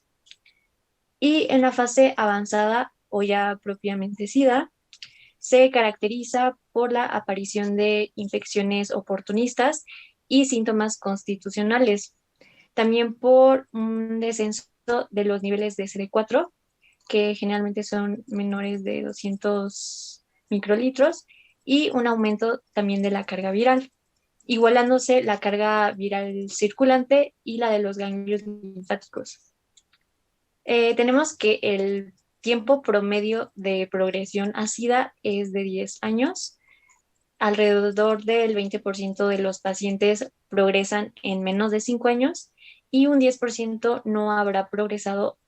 Y en la fase avanzada o ya propiamente SIDA, se caracteriza por la aparición de infecciones oportunistas y síntomas constitucionales, también por un descenso de los niveles de CD4, que generalmente son menores de 200 microlitros, y un aumento también de la carga viral, igualándose la carga viral circulante y la de los ganglios linfáticos. Tenemos que el tiempo promedio de progresión a SIDA es de 10 años. Alrededor del 20% de los pacientes progresan en menos de 5 años y un 10% no habrá progresado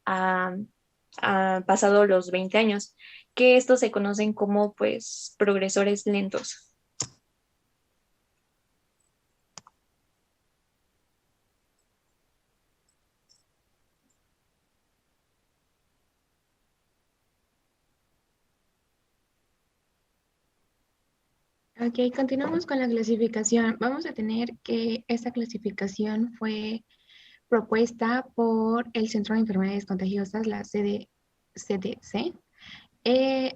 pasado los 20 años, que estos se conocen como pues progresores lentos. Ok, continuamos con la clasificación. Vamos a tener que esta clasificación fue propuesta por el Centro de Enfermedades Contagiosas, la CDC,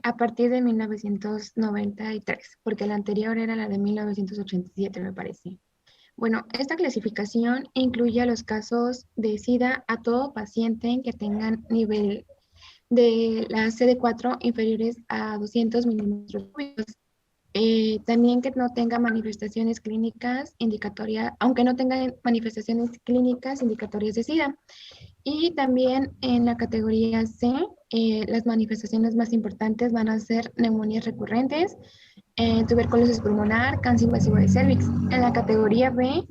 a partir de 1993, porque la anterior era la de 1987, me parece. Bueno, esta clasificación incluye a los casos de SIDA a todo paciente que tengan nivel de la CD4 inferiores a 200 milímetros cúbicos. También que no tenga manifestaciones clínicas indicatorias, aunque no tenga manifestaciones clínicas indicatorias de SIDA. Y también en la categoría C, las manifestaciones más importantes van a ser neumonías recurrentes, tuberculosis pulmonar, cáncer invasivo de cervix. En la categoría B,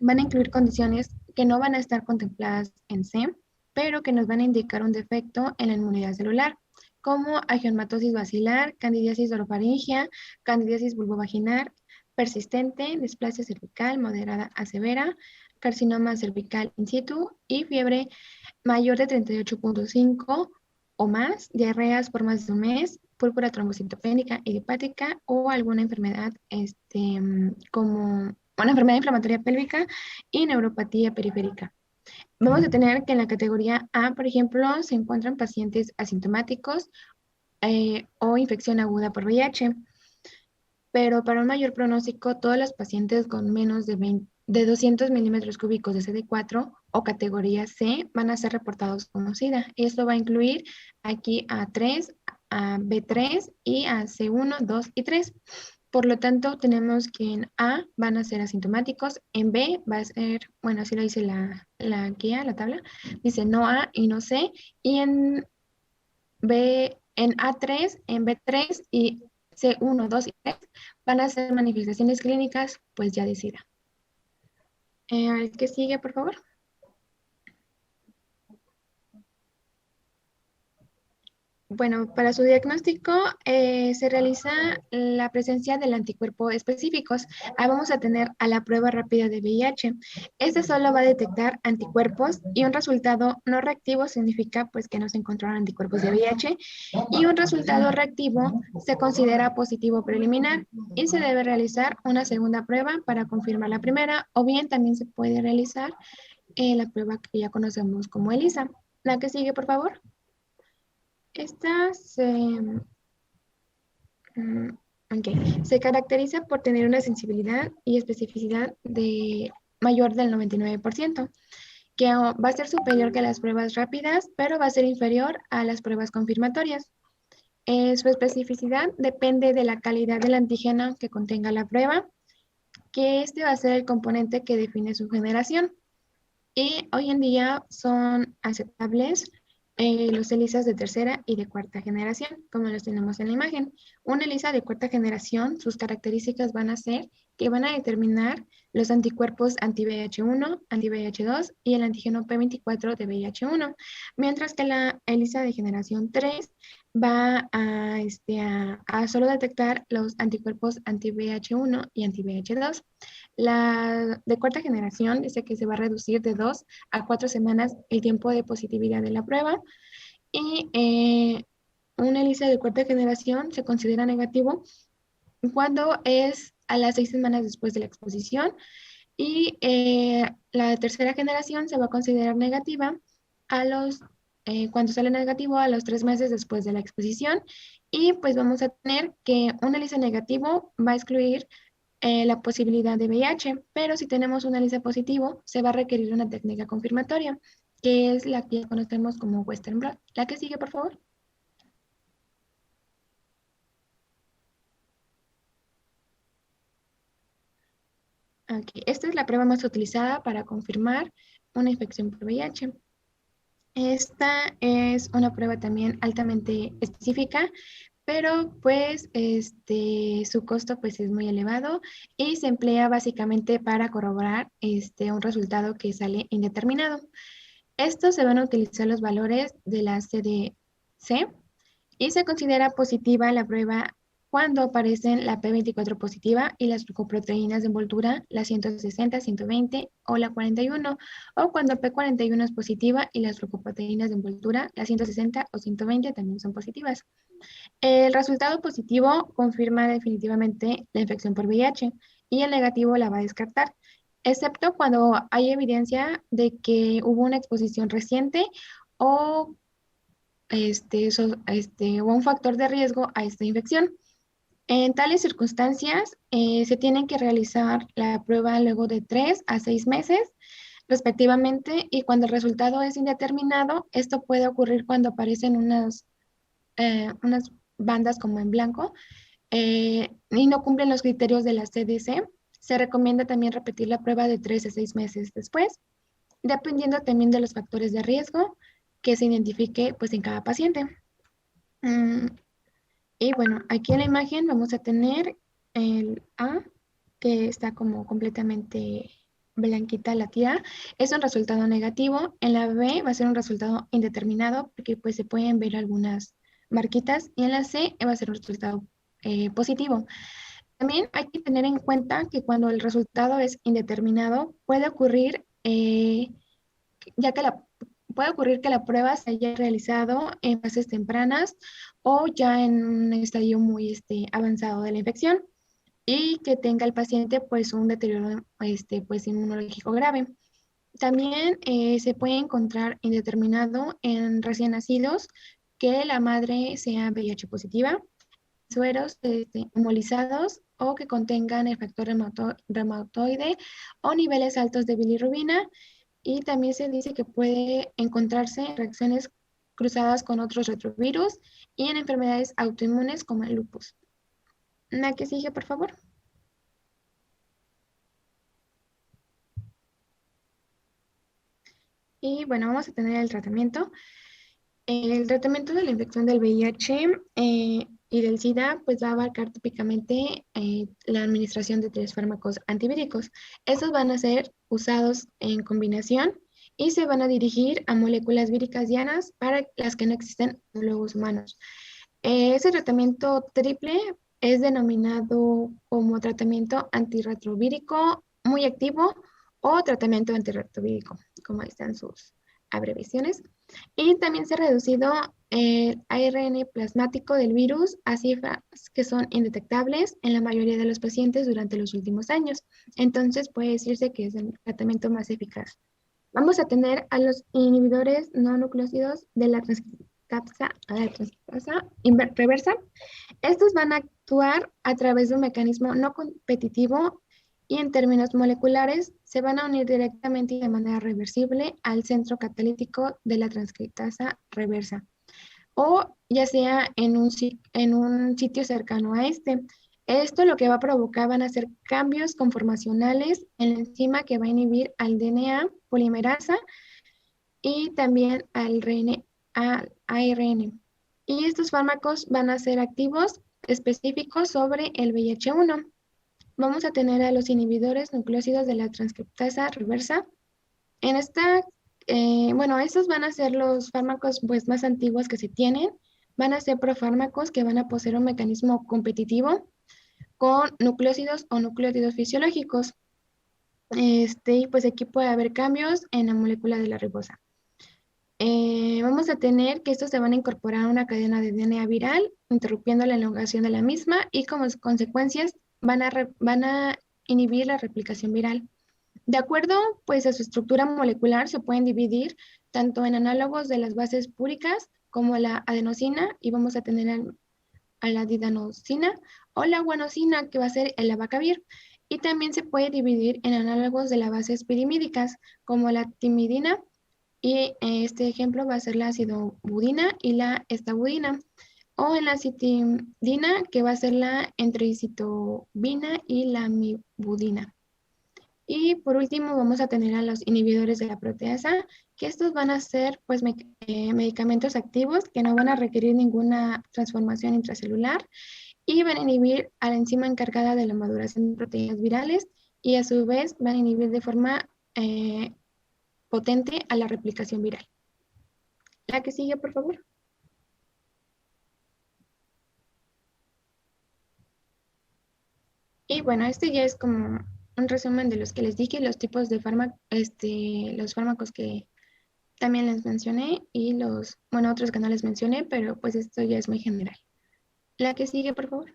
van a incluir condiciones que no van a estar contempladas en C, pero que nos van a indicar un defecto en la inmunidad celular, como angiomatosis bacilar, candidiasis orofaringia, candidiasis vulvovaginal persistente, displasia cervical moderada a severa, carcinoma cervical in situ y fiebre mayor de 38.5 o más, diarreas por más de un mes, púrpura trombocitopénica idiopática o alguna enfermedad como una enfermedad inflamatoria pélvica y neuropatía periférica. Vamos a tener que en la categoría A, por ejemplo, se encuentran pacientes asintomáticos o infección aguda por VIH, pero para un mayor pronóstico, todos los pacientes con menos de 200 milímetros cúbicos de CD4 o categoría C van a ser reportados como SIDA. Esto va a incluir aquí a 3, a B3 y a C1, 2 y 3. Por lo tanto, tenemos que en A van a ser asintomáticos, en B va a ser, bueno, así lo dice la guía, la tabla, dice no A y no C, y en B, en A3, en B3 y C1, 2 y 3 van a ser manifestaciones clínicas, pues ya de SIDA. ¿Qué sigue, por favor? Bueno, para su diagnóstico se realiza la presencia del anticuerpo específicos. Vamos a tener a la prueba rápida de VIH. Este solo va a detectar anticuerpos y un resultado no reactivo significa pues que no se encontraron anticuerpos de VIH y un resultado reactivo se considera positivo preliminar y se debe realizar una segunda prueba para confirmar la primera o bien también se puede realizar la prueba que ya conocemos como ELISA. La que sigue, por favor. Esta se caracteriza por tener una sensibilidad y especificidad mayor del 99%, que va a ser superior que las pruebas rápidas, pero va a ser inferior a las pruebas confirmatorias. Su especificidad depende de la calidad del antígeno que contenga la prueba que este va a ser el componente que define su generación. Y hoy en día son aceptables los ELISAs de tercera y de cuarta generación, como los tenemos en la imagen. Una ELISA de cuarta generación, sus características van a ser que van a determinar los anticuerpos anti-VIH1, anti-VIH2 y el antígeno P24 de VIH1, mientras que la ELISA de generación 3 va a solo detectar los anticuerpos anti-VIH1 y anti-VIH2. La de cuarta generación dice que se va a reducir de 2 a 4 semanas el tiempo de positividad de la prueba y una ELISA de cuarta generación se considera negativo cuando es a las 6 semanas después de la exposición y la tercera generación se va a considerar negativa cuando sale negativo a los 3 meses después de la exposición y pues vamos a tener que una ELISA negativo va a excluir la posibilidad de VIH, pero si tenemos una ELISA positivo, se va a requerir una técnica confirmatoria, que es la que conocemos como Western blot. La que sigue, por favor. Okay. Esta es la prueba más utilizada para confirmar una infección por VIH. Esta es una prueba también altamente específica, pero pues su costo pues es muy elevado y se emplea básicamente para corroborar un resultado que sale indeterminado. Estos se van a utilizar los valores de la CDC y se considera positiva la prueba cuando aparecen la P24 positiva y las glucoproteínas de envoltura, la 160, 120 o la 41, o cuando P41 es positiva y las glucoproteínas de envoltura, la 160 o 120 también son positivas. El resultado positivo confirma definitivamente la infección por VIH y el negativo la va a descartar, excepto cuando hay evidencia de que hubo una exposición reciente o, o un factor de riesgo a esta infección. En tales circunstancias, se tienen que realizar la prueba luego de 3 a 6 meses, respectivamente, y cuando el resultado es indeterminado, esto puede ocurrir cuando aparecen unas bandas como en blanco y no cumplen los criterios de la CDC. Se recomienda también repetir la prueba de 3 a 6 meses después, dependiendo también de los factores de riesgo que se identifique pues, en cada paciente. Y bueno, aquí en la imagen vamos a tener el A, que está como completamente blanquita la tira. Es un resultado negativo. En la B va a ser un resultado indeterminado, porque pues se pueden ver algunas marquitas. Y en la C va a ser un resultado positivo. También hay que tener en cuenta que cuando el resultado es indeterminado, puede ocurrir, puede ocurrir que la prueba se haya realizado en fases tempranas o ya en un estadio muy avanzado de la infección y que tenga el paciente pues un deterioro pues inmunológico grave. También se puede encontrar indeterminado en recién nacidos que la madre sea VIH positiva, sueros hemolizados o que contengan el factor reumatoide o niveles altos de bilirrubina. Y también se dice que puede encontrarse en reacciones cruzadas con otros retrovirus y en enfermedades autoinmunes como el lupus. La que sigue, por favor. Y bueno, vamos a tener el tratamiento. El tratamiento de la infección del VIH y del SIDA pues va a abarcar típicamente la administración de 3 fármacos antivíricos. Estos van a ser usados en combinación y se van a dirigir a moléculas víricas dianas para las que no existen homólogos humanos. Ese tratamiento triple es denominado como tratamiento antirretrovírico muy activo o tratamiento antirretrovírico, como están sus abreviaciones. Y también se ha reducido el ARN plasmático del virus a cifras que son indetectables en la mayoría de los pacientes durante los últimos años. Entonces puede decirse que es el tratamiento más eficaz. Vamos a tener a los inhibidores no nucleósidos de la transcriptasa reversa. Estos van a actuar a través de un mecanismo no competitivo y en términos moleculares se van a unir directamente y de manera reversible al centro catalítico de la transcriptasa reversa o ya sea en un sitio cercano a este. Esto lo que va a provocar van a ser cambios conformacionales en la enzima que va a inhibir al DNA polimerasa y también al ARN. Y estos fármacos van a ser activos específicos sobre el VIH-1. Vamos a tener a los inhibidores nucleósidos de la transcriptasa reversa. En esta, bueno, estos van a ser los fármacos pues, más antiguos que se tienen. Van a ser profármacos que van a poseer un mecanismo competitivo con nucleósidos o nucleótidos fisiológicos. Y pues aquí puede haber cambios en la molécula de la ribosa. Vamos a tener que estos se van a incorporar a una cadena de DNA viral, interrumpiendo la elongación de la misma y como consecuencias van a inhibir la replicación viral. De acuerdo pues, a su estructura molecular, se pueden dividir tanto en análogos de las bases púricas como la adenosina, y vamos a tener a la didanosina o la guanosina, que va a ser el abacavir. Y también se puede dividir en análogos de las bases pirimídicas, como la timidina, y este ejemplo va a ser la acidobudina y la estabudina, o en la citidina, que va a ser la entericitobina y la mibudina. Y por último vamos a tener a los inhibidores de la proteasa, que estos van a ser pues, medicamentos activos que no van a requerir ninguna transformación intracelular y van a inhibir a la enzima encargada de la maduración de proteínas virales y a su vez van a inhibir de forma potente a la replicación viral. La que sigue, por favor. Y bueno, este ya es como un resumen de los que les dije, los tipos de los fármacos que también les mencioné y otros que no les mencioné, pero pues esto ya es muy general. La que sigue, por favor.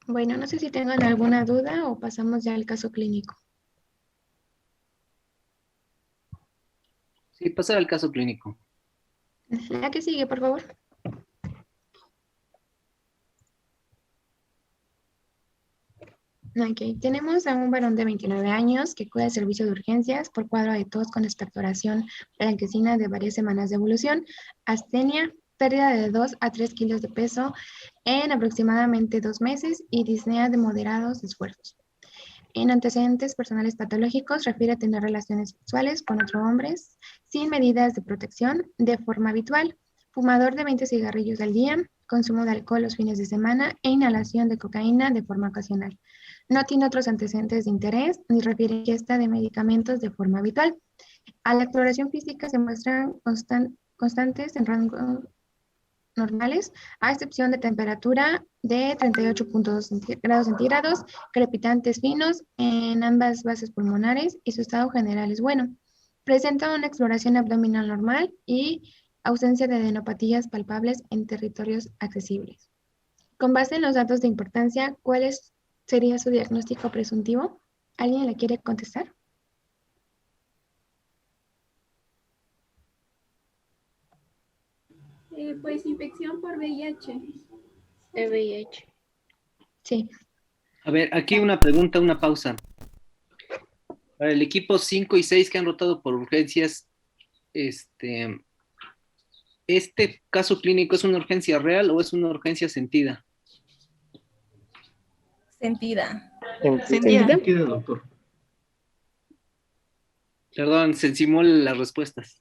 Bueno, no sé si tengan alguna duda o pasamos ya al caso clínico. Sí, pasar al caso clínico. La que sigue, por favor. Ok, tenemos a un varón de 29 años que cuida el servicio de urgencias por cuadro de tos con expectoración blanquecina de varias semanas de evolución, astenia, pérdida de 2 a 3 kilos de peso en aproximadamente 2 meses y disnea de moderados esfuerzos. En antecedentes personales patológicos refiere a tener relaciones sexuales con otros hombres sin medidas de protección de forma habitual, fumador de 20 cigarrillos al día, consumo de alcohol los fines de semana e inhalación de cocaína de forma ocasional. No tiene otros antecedentes de interés ni refiere ingesta de medicamentos de forma habitual. A la exploración física se muestran constantes en rango normales, a excepción de temperatura de 38.2 grados centígrados, crepitantes finos en ambas bases pulmonares y su estado general es bueno. Presenta una exploración abdominal normal y ausencia de adenopatías palpables en territorios accesibles. Con base en los datos de importancia, ¿cuál sería su diagnóstico presuntivo? ¿Alguien le quiere contestar? Pues infección por VIH. El VIH. Sí. A ver, aquí una pregunta, una pausa. Para el equipo 5 y 6 que han rotado por urgencias, ¿este caso clínico es una urgencia real o es una urgencia sentida? Sentida. Sentida. Sentido, doctor. Perdón, se encimó las respuestas.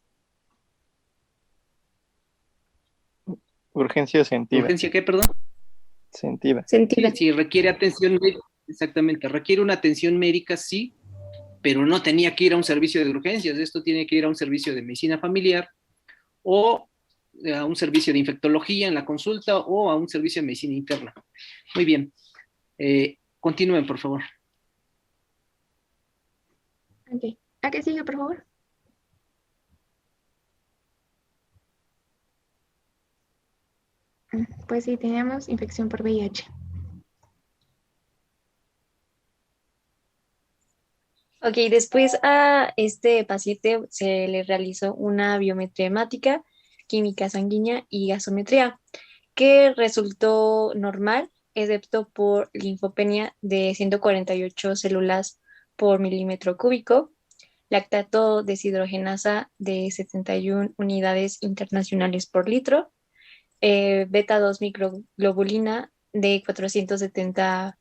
Urgencia sentida. ¿Urgencia qué, perdón? Sentida. Sentida. Sí, requiere atención médica, exactamente, requiere una atención médica, sí, pero no tenía que ir a un servicio de urgencias, esto tiene que ir a un servicio de medicina familiar o a un servicio de infectología en la consulta o a un servicio de medicina interna. Muy bien. Continúen, por favor. Ok. ¿A qué sigue, por favor? Pues sí, teníamos infección por VIH. Ok, después a este paciente se le realizó una biometría hemática, química sanguínea y gasometría, que resultó normal, excepto por linfopenia de 148 células por milímetro cúbico, lactato deshidrogenasa de 71 unidades internacionales por litro, beta 2 microglobulina de 470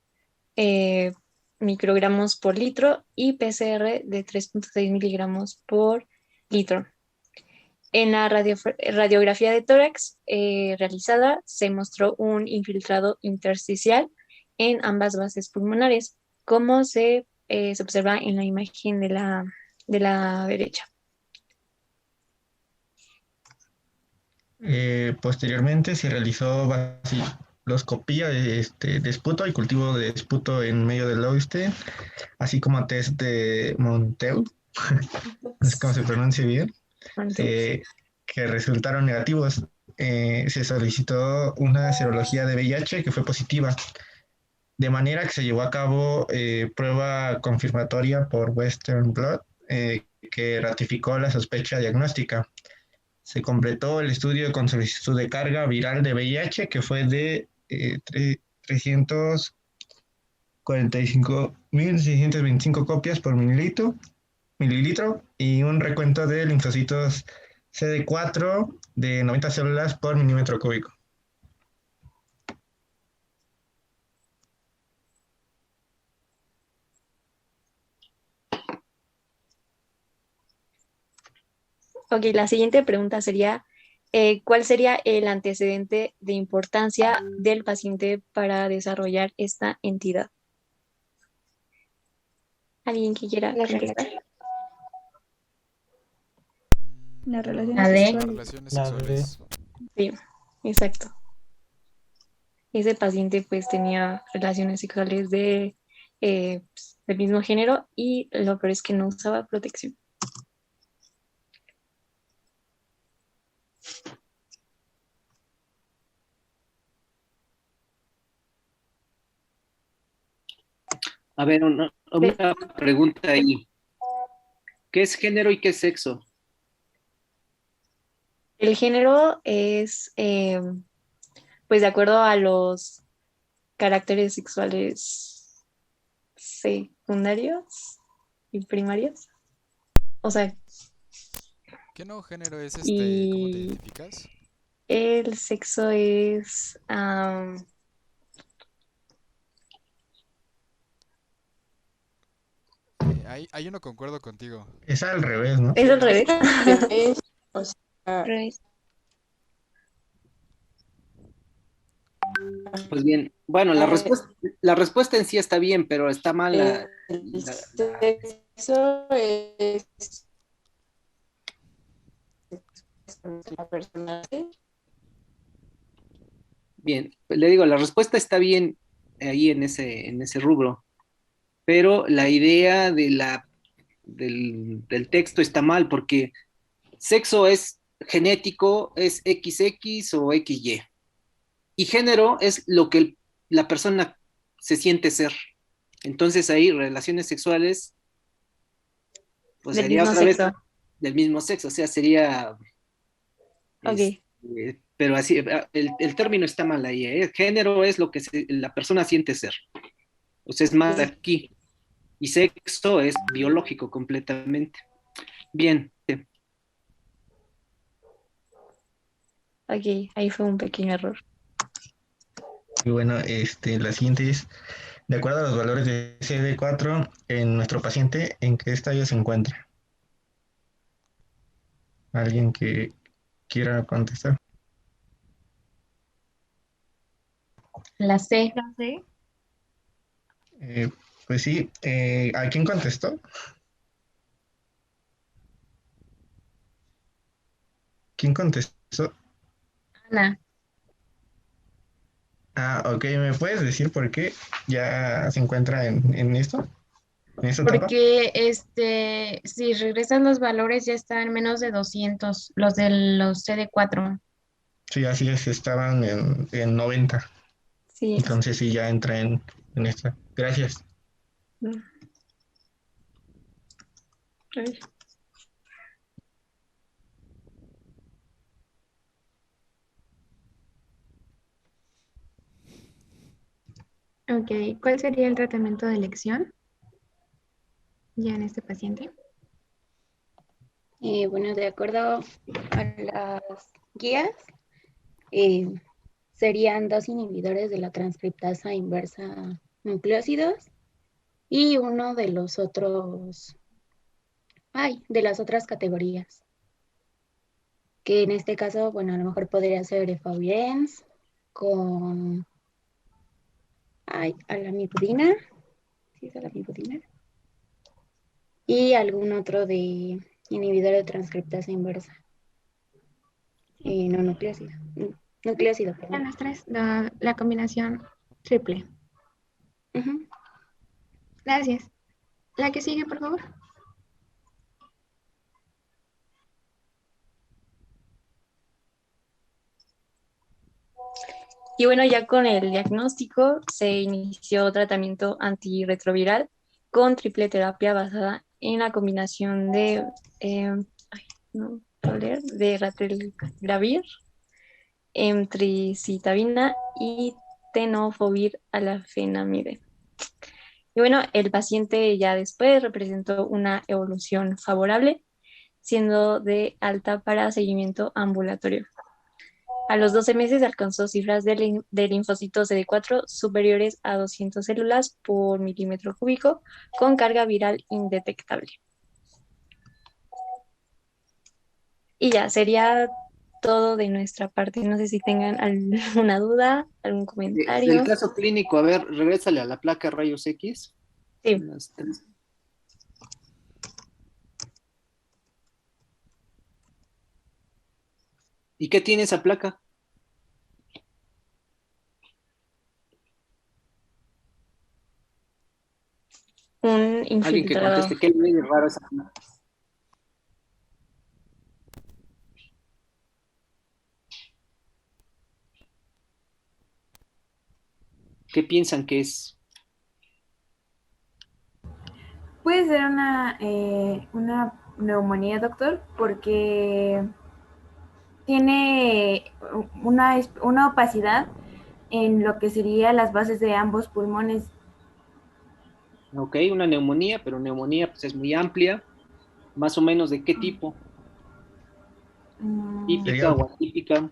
microgramos por litro y PCR de 3.6 miligramos por litro. En la radiografía de tórax realizada se mostró un infiltrado intersticial en ambas bases pulmonares, como se observa en la imagen de la derecha. Posteriormente se realizó vaciloscopía de esputo y cultivo de esputo en medio del oeste, así como test de Montel, no sé cómo se pronuncia bien, que resultaron negativos. Se solicitó una serología de VIH que fue positiva, de manera que se llevó a cabo prueba confirmatoria por Western Blot, que ratificó la sospecha diagnóstica. Se completó el estudio con solicitud de carga viral de VIH, que fue de 345.625 copias por mililitro, y un recuento de linfocitos CD4 de 90 células por milímetro cúbico. Ok, la siguiente pregunta sería, ¿cuál sería el antecedente de importancia del paciente para desarrollar esta entidad? ¿Alguien que quiera contestar? Las relaciones Las sexuales. relaciones La sexuales. Sí, exacto. Ese paciente pues tenía relaciones sexuales del mismo género y lo peor es que no usaba protección. A ver, una pregunta ahí. ¿Qué es género y qué es sexo? El género es pues de acuerdo a los caracteres sexuales secundarios y primarios. O sea, ¿Qué nuevo género es ¿Cómo te y identificas? el sexo es Ahí no concuerdo contigo. Es al revés, ¿no? es al revés. O sea, Revés. Pues bien, bueno, la respuesta en sí está bien, pero está mal el sexo es la persona. bien. Le digo, la respuesta está bien ahí en ese rubro, pero la idea del texto está mal porque sexo es genético, es XX o XY. Y género es lo que la persona se siente ser. Entonces ahí relaciones sexuales, pues Del sería mismo otra vez sexo. del mismo sexo, o sea, sería... Ok. Pero así, el término está mal ahí, ¿eh? Género es lo que la persona siente ser. O sea, es más aquí. Y sexo es biológico completamente. Bien. Ok, ahí fue un pequeño error. Y bueno, la siguiente es, de acuerdo a los valores de CD4 en nuestro paciente, ¿en qué estadio se encuentra? ¿Alguien que quiera contestar? La C. Eh, pues sí, ¿a quién contestó? ¿Quién contestó? Ana. Ah, ok, ¿me puedes decir por qué ya se encuentra en esto? ¿En esta etapa? Porque si regresan los valores ya están menos de 200 los de los CD4. Sí, así es, estaban en 90. Sí. Entonces sí, ya entra en esta. Gracias. Ok, ¿cuál sería el tratamiento de elección ya en este paciente? Bueno, de acuerdo a las guías, eh, serían 2 inhibidores de la transcriptasa inversa nucleósidos y uno de los otros, de las otras categorías, que en este caso, bueno, a lo mejor podría ser efavirenz con alamipudina, ¿sí es alamipudina? Y algún otro de inhibidor de transcriptasa inversa, no nucleósido, nucleósido, A perdón. las tres, la combinación triple. Ujú. Gracias. La que sigue, por favor. Y bueno, ya con el diagnóstico se inició tratamiento antirretroviral con triple terapia basada en la combinación de, no puedo leer, de ratelgravir, emtricitabina y tenofovir alafenamide. Y bueno, el paciente ya después representó una evolución favorable, siendo de alta para seguimiento ambulatorio. A los 12 meses alcanzó cifras de linfocitos CD4 superiores a 200 células por milímetro cúbico con carga viral indetectable. Y ya, sería todo de nuestra parte. No sé si tengan alguna duda, algún Del comentario. caso clínico, a ver, regrésale a la placa rayos X. Sí. Las tres. ¿Y qué tiene esa placa? Un Alguien que infiltrado. conteste, ¿qué le ve de raro esa placa? ¿Qué piensan que es? Puede ser una neumonía, doctor, porque tiene una opacidad en lo que serían las bases de ambos pulmones. Ok, una neumonía, pero neumonía pues, es muy amplia. Más o menos de qué tipo, típica Sería o atípica.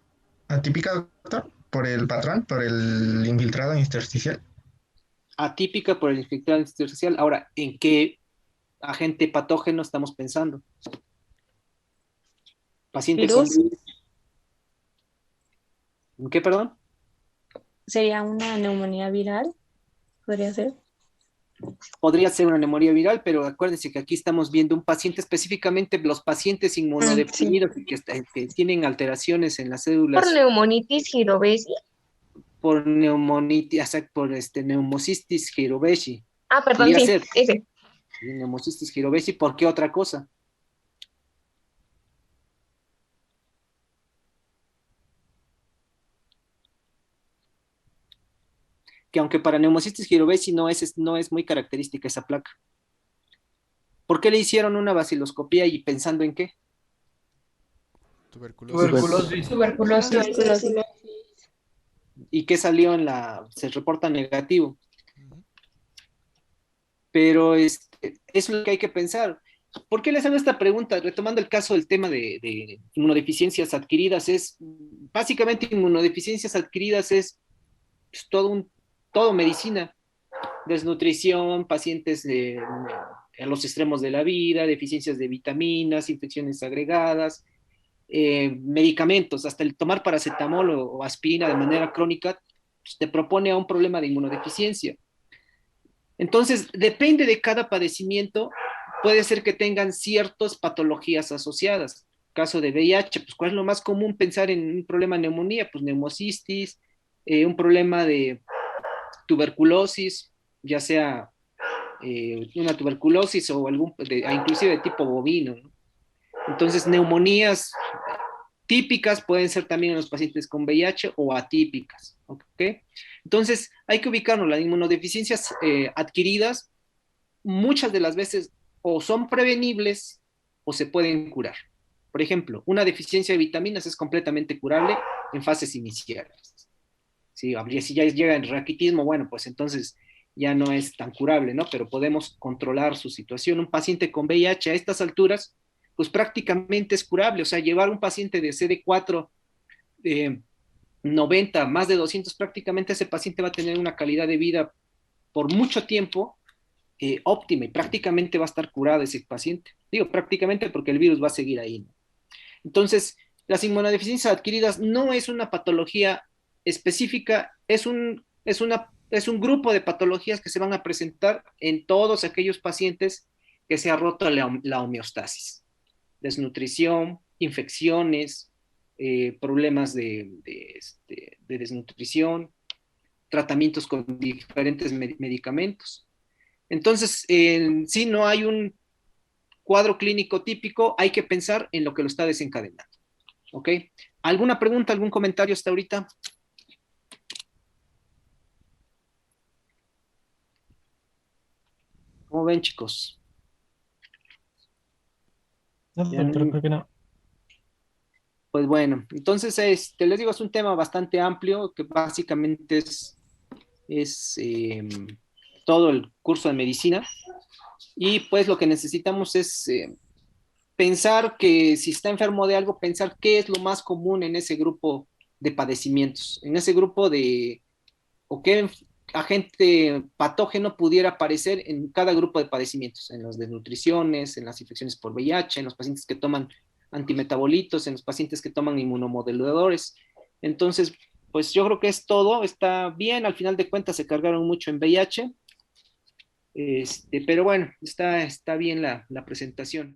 atípica, doctor, por el patrón, por el infiltrado intersticial. Atípica por el infectado intersticial. Ahora, ¿en qué agente patógeno estamos pensando? Paciente con Virus. virus. ¿En qué, perdón? Sería una neumonía viral, podría ser. Podría ser una neumonía viral, pero acuérdense que aquí estamos viendo un paciente, específicamente los pacientes Sí. inmunodeprimidos que tienen alteraciones en las Por células neumonitis girovesi. por neumonitis, por neumocistis girovesi. Ah, perdón, Podría sí, ser ese. neumocistis girovesi, ¿por qué otra cosa? Que aunque para neumocistis girovesi no es muy característica esa placa. ¿Por qué le hicieron una baciloscopía y pensando en qué? Tuberculosis. Tuberculosis. ¿Y qué salió se reporta negativo? Pero eso es lo que hay que pensar. ¿Por qué les hago esta pregunta? Retomando el caso del tema de inmunodeficiencias adquiridas, básicamente inmunodeficiencias adquiridas es pues, todo medicina, desnutrición, pacientes a los extremos de la vida, deficiencias de vitaminas, infecciones agregadas, medicamentos, hasta el tomar paracetamol o aspirina de manera crónica, pues, te propone a un problema de inmunodeficiencia. Entonces, depende de cada padecimiento, puede ser que tengan ciertas patologías asociadas. Caso de VIH, pues ¿cuál es lo más común pensar en un problema de neumonía? Pues neumocistis, un problema de tuberculosis, ya sea una tuberculosis o inclusive de tipo bovino, ¿no? Entonces, neumonías típicas pueden ser también en los pacientes con VIH o atípicas, ¿ok? Entonces, hay que ubicarnos, las inmunodeficiencias adquiridas muchas de las veces o son prevenibles o se pueden curar. Por ejemplo, una deficiencia de vitaminas es completamente curable en fases iniciales. Si ya llega el raquitismo, bueno, pues entonces ya no es tan curable, ¿no? Pero podemos controlar su situación. Un paciente con VIH a estas alturas pues prácticamente es curable. O sea, llevar un paciente de CD4 90, más de 200, prácticamente ese paciente va a tener una calidad de vida por mucho tiempo óptima y prácticamente va a estar curado ese paciente. Digo prácticamente porque el virus va a seguir ahí, ¿no? Entonces, las inmunodeficiencias adquiridas no es una patología específica, es un grupo de patologías que se van a presentar en todos aquellos pacientes que se ha roto la homeostasis. Desnutrición, infecciones, problemas de desnutrición, tratamientos con diferentes medicamentos. Entonces, si no hay un cuadro clínico típico, hay que pensar en lo que lo está desencadenando. ¿Ok? ¿Alguna pregunta, algún comentario hasta ahorita? ¿Cómo ven, chicos? No, doctor, creo que no. Pues bueno, entonces les digo, es un tema bastante amplio que básicamente es todo el curso de medicina y pues lo que necesitamos es pensar que si está enfermo de algo, pensar qué es lo más común en ese grupo de padecimientos, en ese grupo o qué agente patógeno pudiera aparecer en cada grupo de padecimientos, en las desnutriciones, en las infecciones por VIH, en los pacientes que toman antimetabolitos, en los pacientes que toman inmunomoduladores. Entonces, pues yo creo que es todo, está bien, al final de cuentas se cargaron mucho en VIH, pero bueno, está bien la presentación.